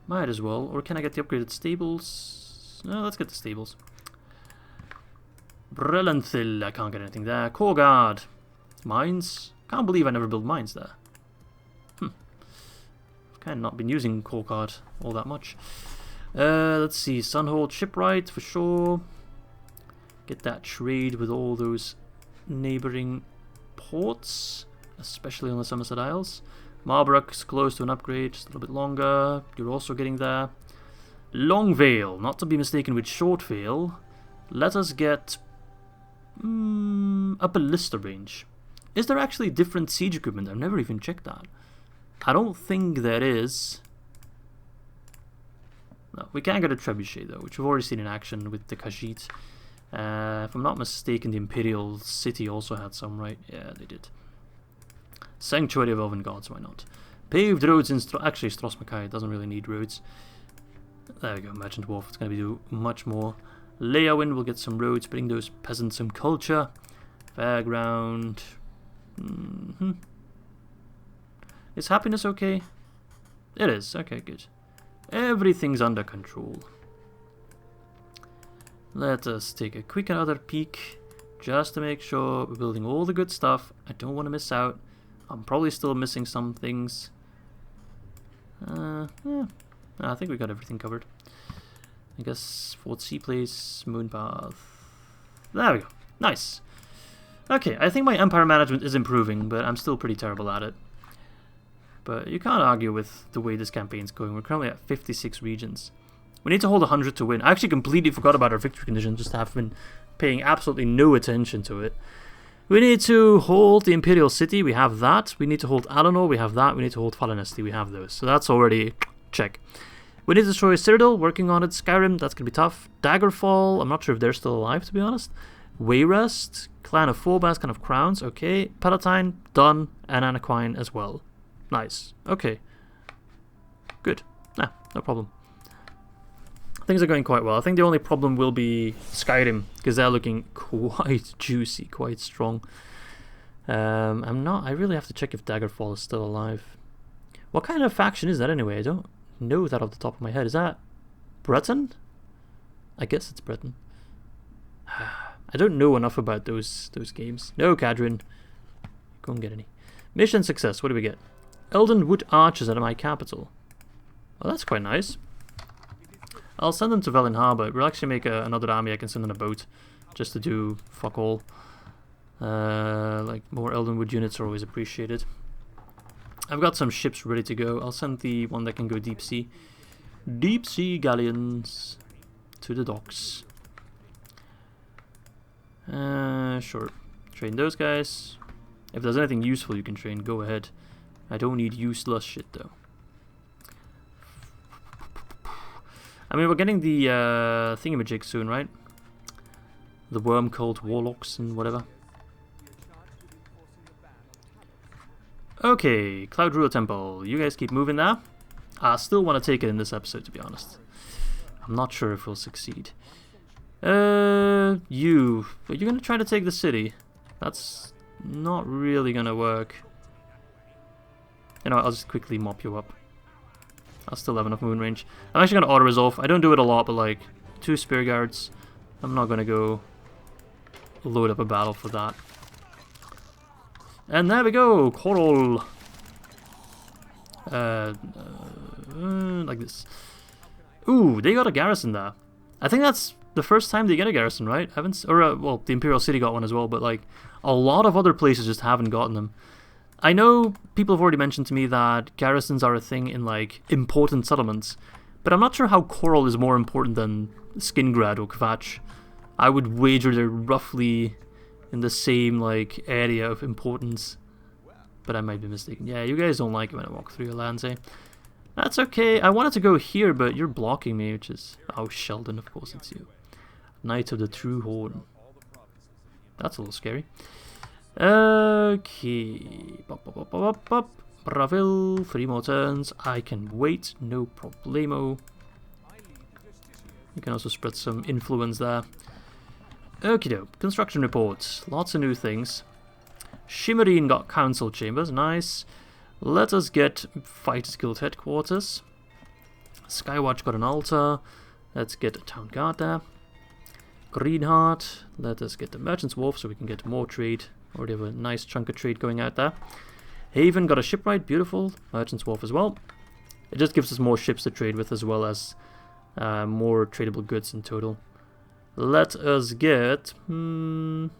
Might as well. Or can I get the upgraded stables? No, let's get the stables. Brillanthil, I can't get anything there. Core Guard. Mines. Can't believe I never built mines there. I've kind of not been using Core Guard all that much. Let's see. Sunhold Shipwright for sure. Get that trade with all those neighboring ports, especially on the Somerset Isles. Marbrook's close to an upgrade, just a little bit longer. You're also getting there. Longvale, not to be mistaken with Shortvale. Let us get a ballista range. Is there actually different siege equipment? I've never even checked that. I don't think there is. No, we can get a trebuchet though, which we've already seen in action with the Khajiit. If I'm not mistaken, the Imperial City also had some, right? Yeah, they did. Sanctuary of Elven Gods, why not? Paved roads in actually Strosmakai doesn't really need roads. There we go, Merchant Wharf, it's going to do much more. Leyawind will get some roads, bring those peasants some culture. Fairground. Is happiness okay? It is, okay, good. Everything's under control. Let us take a quick another peek, just to make sure we're building all the good stuff. I don't want to miss out. I'm probably still missing some things. I think we got everything covered. I guess Fort Sea Place, Moonpath. There we go. Nice. Okay, I think my empire management is improving, but I'm still pretty terrible at it. But you can't argue with the way this campaign's going. We're currently at 56 regions. We need to hold 100 to win. I actually completely forgot about our victory condition, just have been paying absolutely no attention to it. We need to hold the Imperial City, we have that. We need to hold Alanor, we have that. We need to hold Falanesti, we have those. So that's already check. We need to destroy Citadel, working on it. Skyrim, that's going to be tough. Daggerfall, I'm not sure if they're still alive, to be honest. Wayrest, Clan of Forbas, Clan of Crowns, okay. Palatine, done. And Anaquine as well. Nice, okay. Good, nah, no problem. Things are going quite well. I think the only problem will be Skyrim, because they're looking quite juicy, quite strong. I really have to check if Daggerfall is still alive. What kind of faction is that anyway? I don't know that off the top of my head. Is that Breton? I guess it's Breton. I don't know enough about those games. No, Cadrin. Go and get any. Mission success, what do we get? Eldenwood Archers out of my capital. Well, that's quite nice. I'll send them to Velen Harbour. We'll actually make another army I can send on a boat. Just to do fuck all. Like, more Eldenwood units are always appreciated. I've got some ships ready to go. I'll send the one that can go deep sea. Deep sea galleons to the docks. Sure. Train those guys. If there's anything useful you can train, go ahead. I don't need useless shit though. I mean, we're getting the thingamajig soon, right? The worm cult warlocks and whatever. Okay, Cloud Ruler Temple. You guys keep moving there. I still want to take it in this episode, to be honest. I'm not sure if we'll succeed. Are you gonna try to take the city? That's not really gonna work. You know what, I'll just quickly mop you up. I'll still have enough moon range. I'm actually going to auto-resolve. I don't do it a lot, but like 2 spear guards. I'm not going to go load up a battle for that. And there we go, Coral. Like this. Ooh, they got a garrison there. I think that's the first time they get a garrison, right? Well, the Imperial City got one as well, but like a lot of other places just haven't gotten them. I know people have already mentioned to me that garrisons are a thing in, like, important settlements, but I'm not sure how Coral is more important than Skingrad or Kvatch. I would wager they're roughly in the same, like, area of importance, but I might be mistaken. Yeah, you guys don't like it when I walk through your lands, eh? That's okay. I wanted to go here, but you're blocking me, which is... Oh, Sheldon, of course it's you. Knight of the True Horn. That's a little scary. Okay. Bravil, 3 more turns. I can wait, no problemo. You can also spread some influence there. Okie doke. Construction reports. Lots of new things. Shimmerine got council chambers, nice. Let us get Fighters Guild headquarters. Skywatch got an altar. Let's get a town guard there. Greenheart. Let us get the Merchant's Wharf so we can get more trade. Already have a nice chunk of trade going out there. Haven got a shipwright, beautiful. Merchant's Wharf as well. It just gives us more ships to trade with as well as more tradable goods in total. Let us get some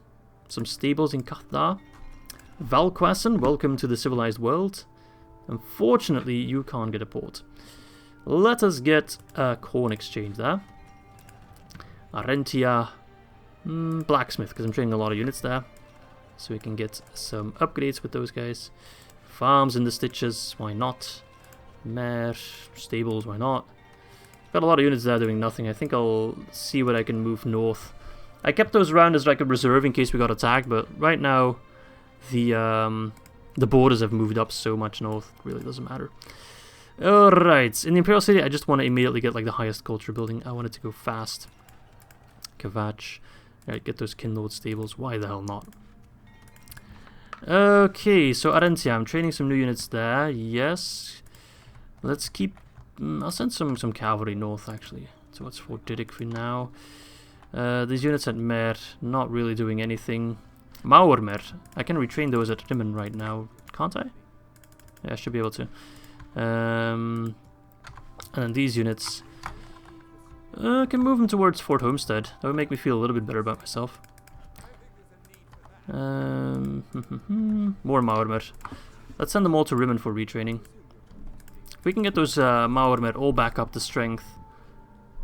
stables in Cathar. Valquassen, welcome to the civilized world. Unfortunately, you can't get a port. Let us get a corn exchange there. Arentia, blacksmith, because I'm trading a lot of units there. So we can get some upgrades with those guys. Farms in the stitches, why not? Mare, stables, why not? Got a lot of units there doing nothing. I think I'll see what I can move north. I kept those around as like a reserve in case we got attacked, but right now the borders have moved up so much north, it really doesn't matter. Alright, in the Imperial City I just want to immediately get like the highest culture building. I want it to go fast. Kvatch. Alright, get those Kinlord stables, why the hell not? Okay, so Arentia, I'm training some new units there, yes. Let's keep... I'll send some cavalry north actually. So what's Fort Diddick for now? These units at Mer, not really doing anything. Maurmer, I can retrain those at Rimmen right now, can't I? Yeah, I should be able to. And then these units, I can move them towards Fort Homestead. That would make me feel a little bit better about myself. More Maurmer. Let's send them all to Rimmen for retraining. If we can get those Maurmer all back up to strength,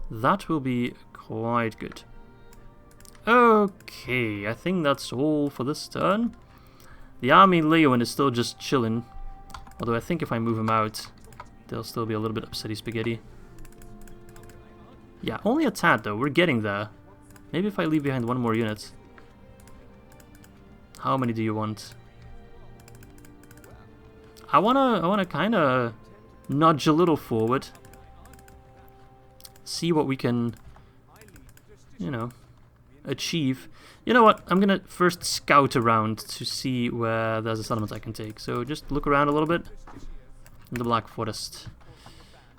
that will be quite good. Okay, I think that's all for this turn. The army Leon is still just chilling. Although I think if I move him out, they'll still be a little bit upsetty spaghetti. Yeah, only a tad though, we're getting there. Maybe if I leave behind one more unit. How many do you want? I wanna kinda nudge a little forward. See what we can, you know, achieve. You know what? I'm gonna first scout around to see where there's a settlement I can take. So just look around a little bit in the Black Forest.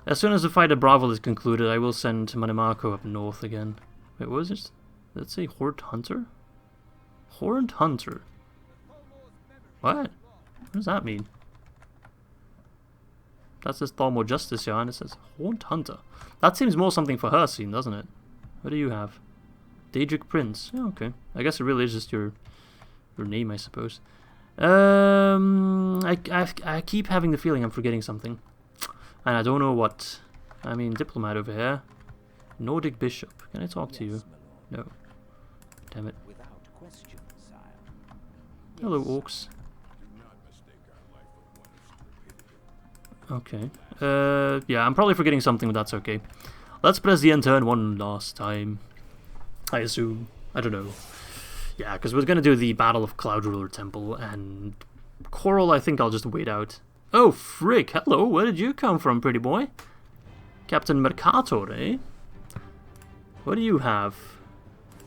As soon as the fight at Bravo is concluded, I will send Manimako up north again. Wait, what was this? Let's say Horned Hunter? Horned Hunter? What? What does that mean? That says Thalmor Justice, yeah, and it says Horned Hunter. That seems more something for her scene, doesn't it? What do you have? Daedric Prince. Yeah, okay. I guess it really is just your name, I suppose. I keep having the feeling I'm forgetting something. And I don't know what. I mean, diplomat over here. Nordic Bishop. Can I talk to you? No. Damn it. Hello, orcs. Okay. Yeah, I'm probably forgetting something, but that's okay. Let's press the end turn one last time. I assume. I don't know. Yeah, because we're going to do the Battle of Cloud Ruler Temple, and Coral I think I'll just wait out. Oh, frick! Hello, where did you come from, pretty boy? Captain Mercator, eh? What do you have?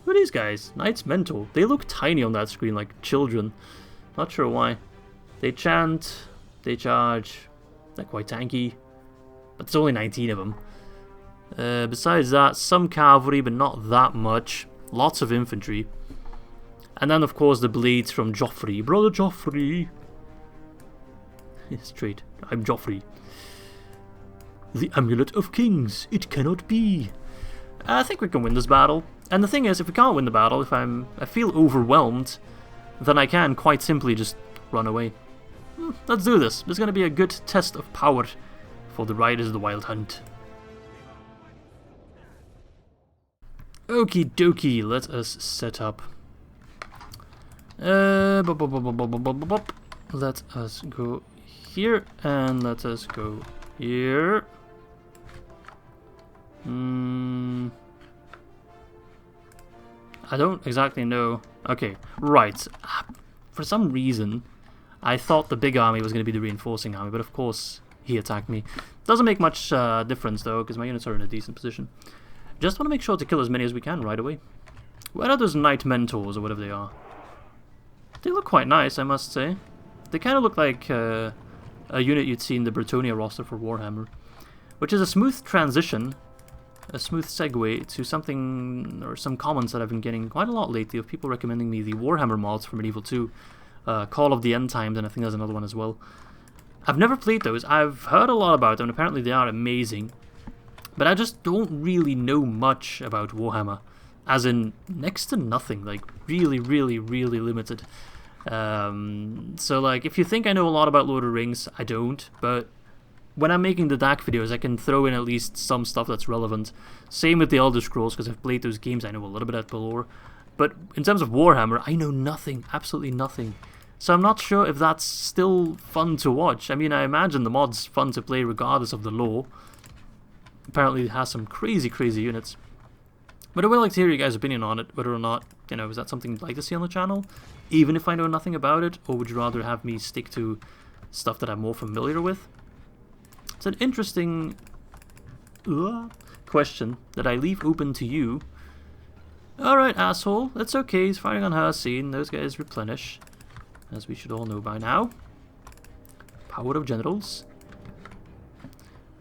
Who are these guys? Knights Mentor. They look tiny on that screen, like children. Not sure why. They chant, they charge, they're quite tanky, but there's only 19 of them. Besides that, some cavalry, but not that much. Lots of infantry. And then, of course, the blades from Jauffre. Brother Jauffre! Straight, I'm Jauffre. The amulet of kings, it cannot be. I think we can win this battle. And the thing is, if we can't win the battle, if I feel overwhelmed, then I can quite simply just run away. Let's do this. This is going to be a good test of power for the Riders of the Wild Hunt. Okie dokie, let us set up. Let us go here, and let us go here. I don't exactly know. Okay, right. For some reason, I thought the big army was going to be the reinforcing army, but of course he attacked me. Doesn't make much difference though, because my units are in a decent position. Just want to make sure to kill as many as we can right away. Where are those Knight Mentors, or whatever they are? They look quite nice, I must say. They kind of look like a unit you'd see in the Bretonnia roster for Warhammer. Which is a smooth transition, a smooth segue to something, or some comments that I've been getting quite a lot lately of people recommending me the Warhammer mods for Medieval 2. Call of the End Times, and I think there's another one as well. I've never played those. I've heard a lot about them, and apparently they are amazing. But I just don't really know much about Warhammer. As in, next to nothing. Like, really, really, really limited. So, like, if you think I know a lot about Lord of the Rings, I don't. But when I'm making the DAC videos, I can throw in at least some stuff that's relevant. Same with the Elder Scrolls, because I've played those games, I know a little bit about the lore. But in terms of Warhammer, I know nothing. Absolutely nothing. So I'm not sure if that's still fun to watch. I mean, I imagine the mod's fun to play regardless of the lore. Apparently it has some crazy, crazy units. But I would like to hear your guys' opinion on it, whether or not, you know, is that something you'd like to see on the channel? Even if I know nothing about it, or would you rather have me stick to stuff that I'm more familiar with? It's an interesting question that I leave open to you. Alright, asshole, it's okay, he's firing on her scene, those guys replenish. As we should all know by now. Power of generals.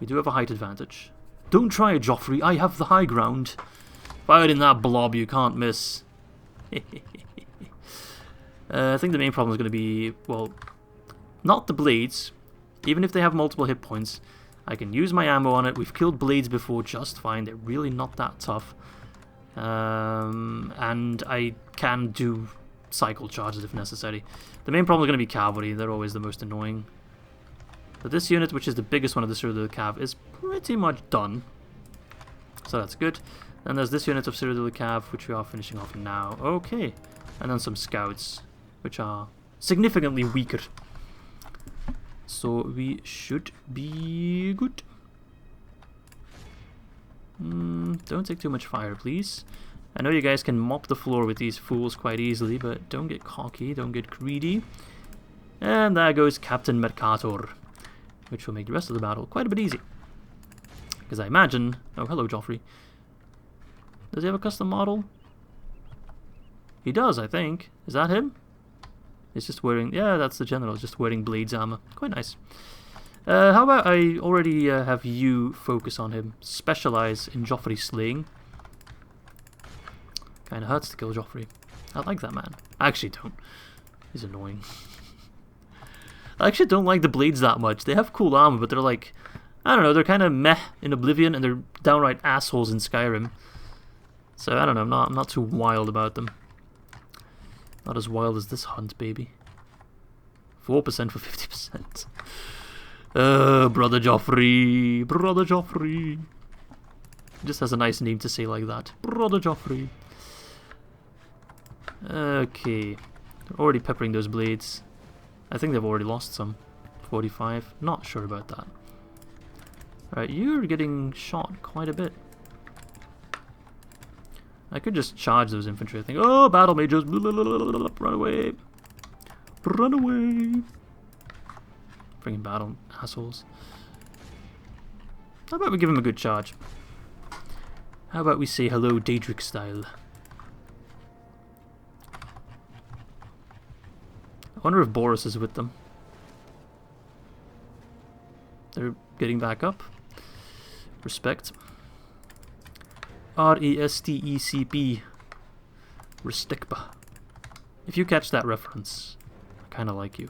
We do have a height advantage. Don't try it, Jauffre, I have the high ground. Fired in that blob, you can't miss. I think the main problem is going to be, well, not the blades. Even if they have multiple hit points, I can use my ammo on it. We've killed blades before just fine. They're really not that tough. And I can do cycle charges if necessary. The main problem is going to be cavalry. They're always the most annoying. But this unit, which is the biggest one of the Cyrodiil Cav, is pretty much done. So that's good. Then there's this unit of Cyrodiil Cav, which we are finishing off now. Okay. And then some scouts, which are significantly weaker. So we should be good. Don't take too much fire, please. I know you guys can mop the floor with these fools quite easily, but don't get cocky, don't get greedy. And there goes Captain Mercator, which will make the rest of the battle quite a bit easy. Because I imagine... Oh, hello, Jauffre. Does he have a custom model? He does, I think. Is that him? He's just wearing... Yeah, that's the general. He's just wearing Blades armor. Quite nice. How about I already have you focus on him. Specialize in Jauffre slaying. Kinda hurts to kill Jauffre. I like that man. I actually don't. He's annoying. I actually don't like the Blades that much. They have cool armor, but they're like... I don't know, they're kind of meh in Oblivion, and they're downright assholes in Skyrim. So, I don't know, I'm not too wild about them. Not as wild as this hunt, baby. 4% for 50%. Brother Jauffre. Brother Jauffre. Just has a nice name to say like that. Brother Jauffre. Okay. They're already peppering those blades. I think they've already lost some. 45. Not sure about that. Alright, you're getting shot quite a bit. I could just charge those infantry, I think. Oh, battle mages! Run away! Run away! Friggin' battle assholes. How about we give him a good charge? How about we say hello Daedric style? I wonder if Boris is with them. They're getting back up. Respect. R-E-S-T-E-C-P. Restekba. If you catch that reference, I kinda like you.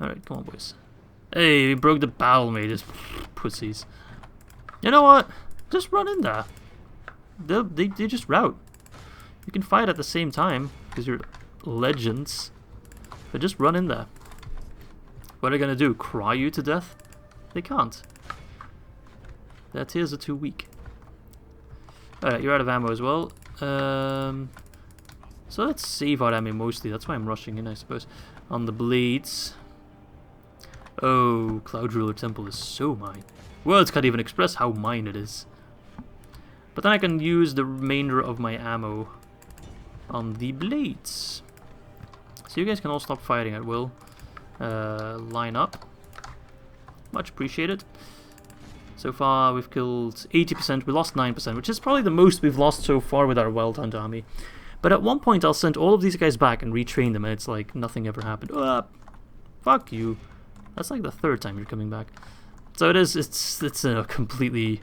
Alright, come on boys. Hey, we broke the battle mages. Pussies. You know what? Just run in there. They just rout. You can fight at the same time, because you're legends. But just run in there. What are they gonna do? Cry you to death? They can't. Their tears are too weak. Alright, you're out of ammo as well. So let's save our ammo mostly. That's why I'm rushing in, I suppose. On the blades. Oh, Cloud Ruler Temple is so mine. Words can't even express how mine it is. But then I can use the remainder of my ammo on the blades. So you guys can all stop fighting at will. Line up. Much appreciated. So far we've killed 80%, we lost 9%, which is probably the most we've lost so far with our Wild Hunt army. But at one point I'll send all of these guys back and retrain them, and it's like nothing ever happened. Fuck you. That's like the third time you're coming back. So it's a completely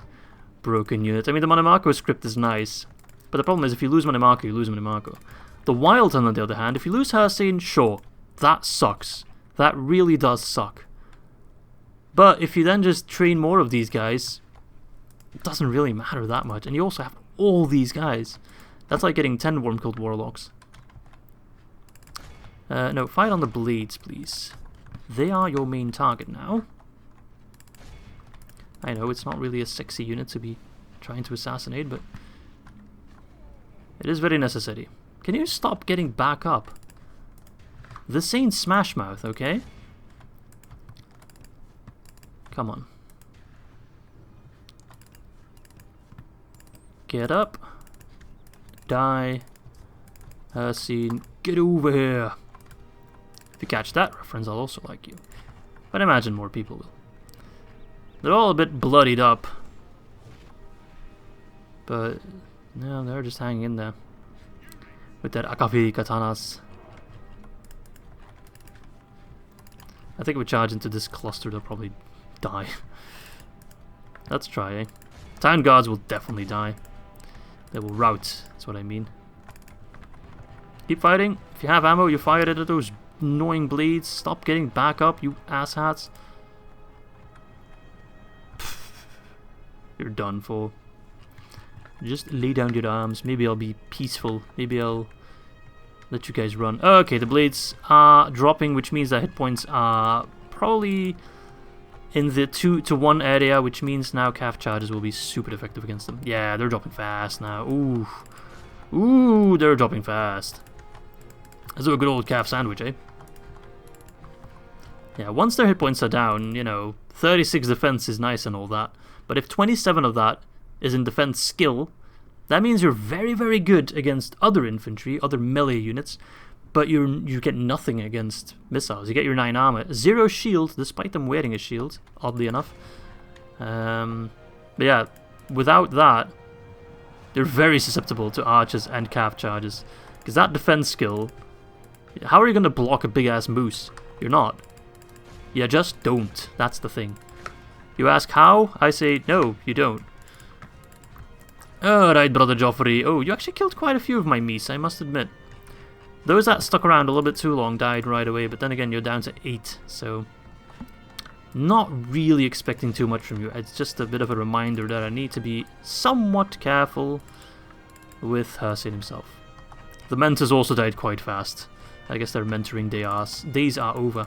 broken unit. I mean, the Monomarco script is nice, but the problem is if you lose Monomarco, you lose Monomarco. The Wild Hunt, on the other hand, if you lose Hussein, sure, that sucks. That really does suck. But if you then just train more of these guys, it doesn't really matter that much. And you also have all these guys. That's like getting 10 Worm-Killed Warlocks. No, fight on the blades, please. They are your main target now. I know, it's not really a sexy unit to be trying to assassinate, but it is very necessary. Can you stop getting back up? This ain't Smash Mouth, okay? Come on. Get up. Die. Scene. Get over here. If you catch that reference, I'll also like you. But I imagine more people will. They're all a bit bloodied up. But, no, they're just hanging in there. With their Akafi katanas. I think if we charge into this cluster, they'll probably die. Let's try, eh? Town guards will definitely die. They will rout, that's what I mean. Keep fighting. If you have ammo, you fire it at those annoying blades. Stop getting back up, you asshats. You're done for. Just lay down your arms. Maybe I'll be peaceful. Maybe I'll let you guys run. Oh, okay, the blades are dropping, which means that hit points are probably in the 2-to-1 area, which means now calf charges will be super effective against them. Yeah, they're dropping fast now. Ooh. Ooh, they're dropping fast. That's a good old calf sandwich, eh? Yeah, once their hit points are down, you know, 36 defense is nice and all that. But if 27 of that is in defense skill, that means you're very, very good against other infantry, other melee units, but you get nothing against missiles. You get your 9 armor, 0 shield, despite them wearing a shield, oddly enough. But yeah, without that, they're very susceptible to archers and calf charges. Because that defense skill, how are you going to block a big-ass moose? You're not. You just don't. That's the thing. You ask how? I say, no, you don't. Alright, brother Jauffre. Oh, you actually killed quite a few of my meese, I must admit. Those that stuck around a little bit too long died right away, but then again, you're down to 8, so not really expecting too much from you. It's just a bit of a reminder that I need to be somewhat careful with Hussein himself. The mentors also died quite fast. I guess their mentoring days are over.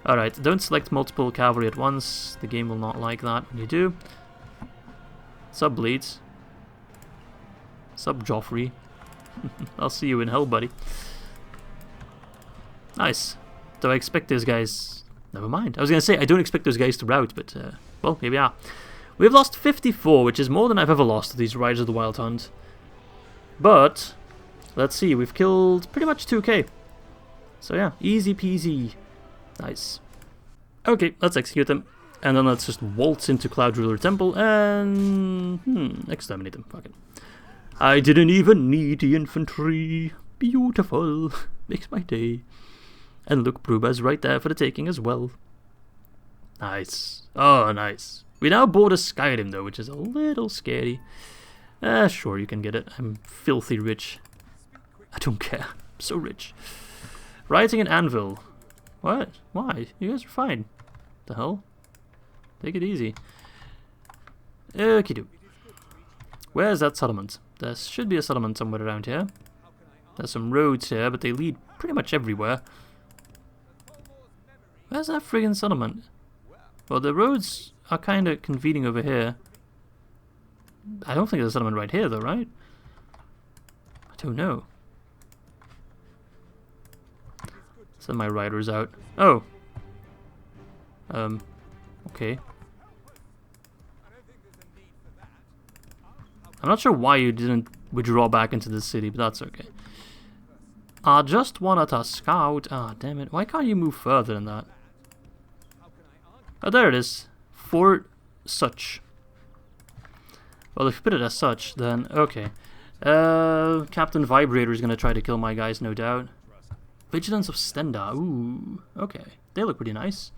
Alright, don't select multiple cavalry at once. The game will not like that when you do. Sub bleeds. Sub Jauffre. I'll see you in hell, buddy. Nice. Do I expect those guys... Never mind. I was going to say, I don't expect those guys to rout, but, well, here we are. We've lost 54, which is more than I've ever lost to these Riders of the Wild Hunt. But, let's see, we've killed pretty much 2k. So yeah, easy peasy. Nice. Okay, let's execute them. And then let's just waltz into Cloud Ruler Temple and... exterminate them. Fuck it. I didn't even need the infantry. Beautiful. Makes my day. And look, Bruba's right there for the taking as well. Nice. Oh, nice. We now board a Skyrim though, which is a little scary. Sure, you can get it. I'm filthy rich. I don't care. I'm so rich. Writing an anvil. What? Why? You guys are fine. The hell? Take it easy. Okie doke. Where's that settlement? There should be a settlement somewhere around here. There's some roads here, but they lead pretty much everywhere. Where's that friggin' settlement? Well, the roads are kind of convening over here. I don't think there's a settlement right here, though, right? I don't know. Send my riders out. Oh. Okay. I'm not sure why you didn't withdraw back into the city, but that's okay. I just wanted to scout. Ah, damn it. Why can't you move further than that? Oh, there it is. Fort Such. Well, if you put it as such, then okay. Captain Vibrator is going to try to kill my guys, no doubt. Vigilance of Stenda. Ooh, okay. They look pretty nice.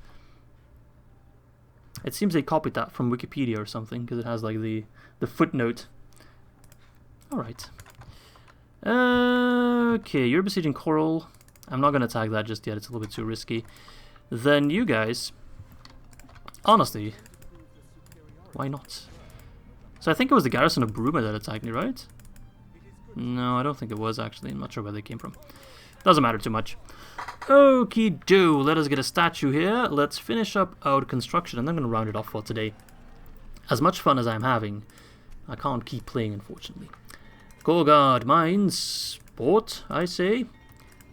It seems they copied that from Wikipedia or something, because it has like the footnote. Alright. Okay, you're besieging Coral. I'm not going to attack that just yet, it's a little bit too risky. Then you guys... Honestly, why not? So I think it was the garrison of Bruma that attacked me, right? No, I don't think it was actually. I'm not sure where they came from. Doesn't matter too much. Okie do, let us get a statue here. Let's finish up our construction and I'm going to round it off for today. As much fun as I'm having, I can't keep playing, unfortunately. Golgard Mines, Port, I say.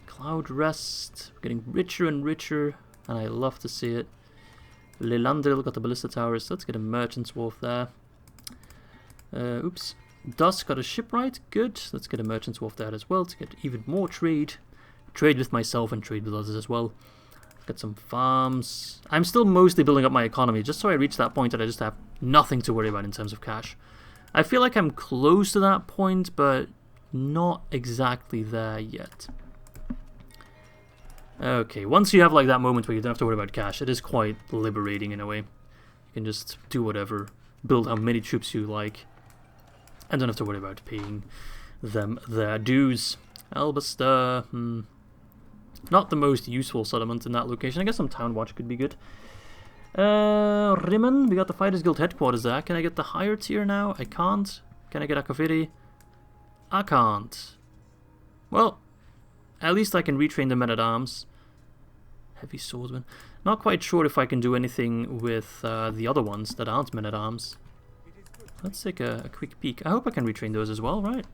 Cloud Rest, getting richer and richer, and I love to see it. Lelandril got the ballista towers. Let's get a merchant's wharf there. Oops. Dusk got a shipwright. Good. Let's get a merchant's wharf there as well to get even more trade. Trade with myself and trade with others as well. Let's get some farms. I'm still mostly building up my economy just so I reach that point that I just have nothing to worry about in terms of cash. I feel like I'm close to that point, but not exactly there yet. Okay, once you have like that moment where you don't have to worry about cash, it is quite liberating in a way. You can just do whatever, build how many troops you like, and don't have to worry about paying them their dues. Albasta, not the most useful settlement in that location. I guess some town watch could be good. Rimmen, we got the Fighters Guild headquarters there. Can I get the higher tier now? I can't. Can I get Akaviri? I can't. Well, at least I can retrain the men-at-arms. Heavy swordsman. Not quite sure if I can do anything with the other ones that aren't men-at-arms. Let's take a quick peek. I hope I can retrain those as well, right?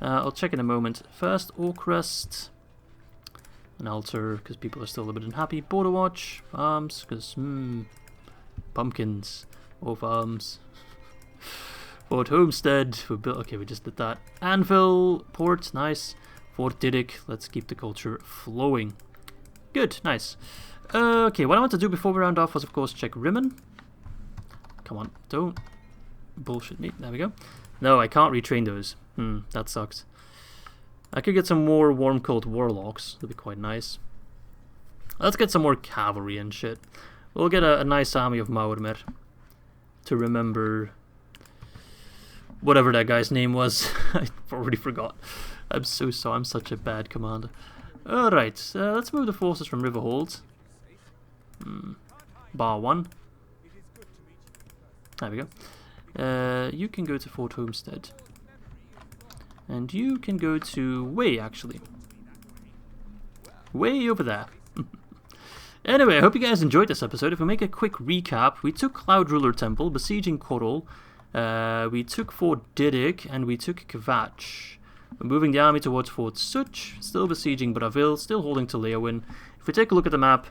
I'll check in a moment. First, Orcrest. An altar, because people are still a bit unhappy. Border Watch. Farms, because, pumpkins. Or farms. Fort Homestead. Okay, we just did that. Anvil. Port, nice. Fort Diddick. Let's keep the culture flowing. Good, nice. Okay, what I want to do before we round off was, of course, check Rimmen. Come on, don't bullshit me. There we go. No, I can't retrain those. That sucks. I could get some more Warm Cold Warlocks. That'd be quite nice. Let's get some more cavalry and shit. We'll get a nice army of Maurmer to remember whatever that guy's name was. I already forgot. I'm so sorry. I'm such a bad commander. Alright, let's move the forces from Riverhold. Bar 1. There we go. You can go to Fort Homestead. And you can go to Way, actually. Way over there. Anyway, I hope you guys enjoyed this episode. If we make a quick recap, we took Cloud Ruler Temple, besieging Coral. We took Fort Diddick, and we took Kvatch. We're moving the army towards Fort Such, still besieging Bravil, still holding to Leowin. If we take a look at the map,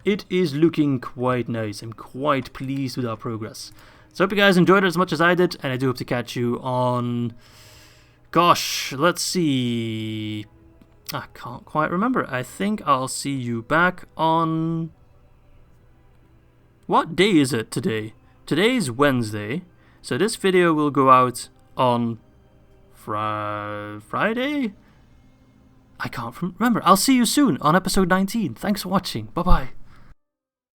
it is looking quite nice. I'm quite pleased with our progress. So I hope you guys enjoyed it as much as I did, and I do hope to catch you on... Gosh, let's see... I can't quite remember. I think I'll see you back on... What day is it today? Today's Wednesday, so this video will go out on Friday? I can't remember. I'll see you soon on episode 19. Thanks for watching. Bye-bye.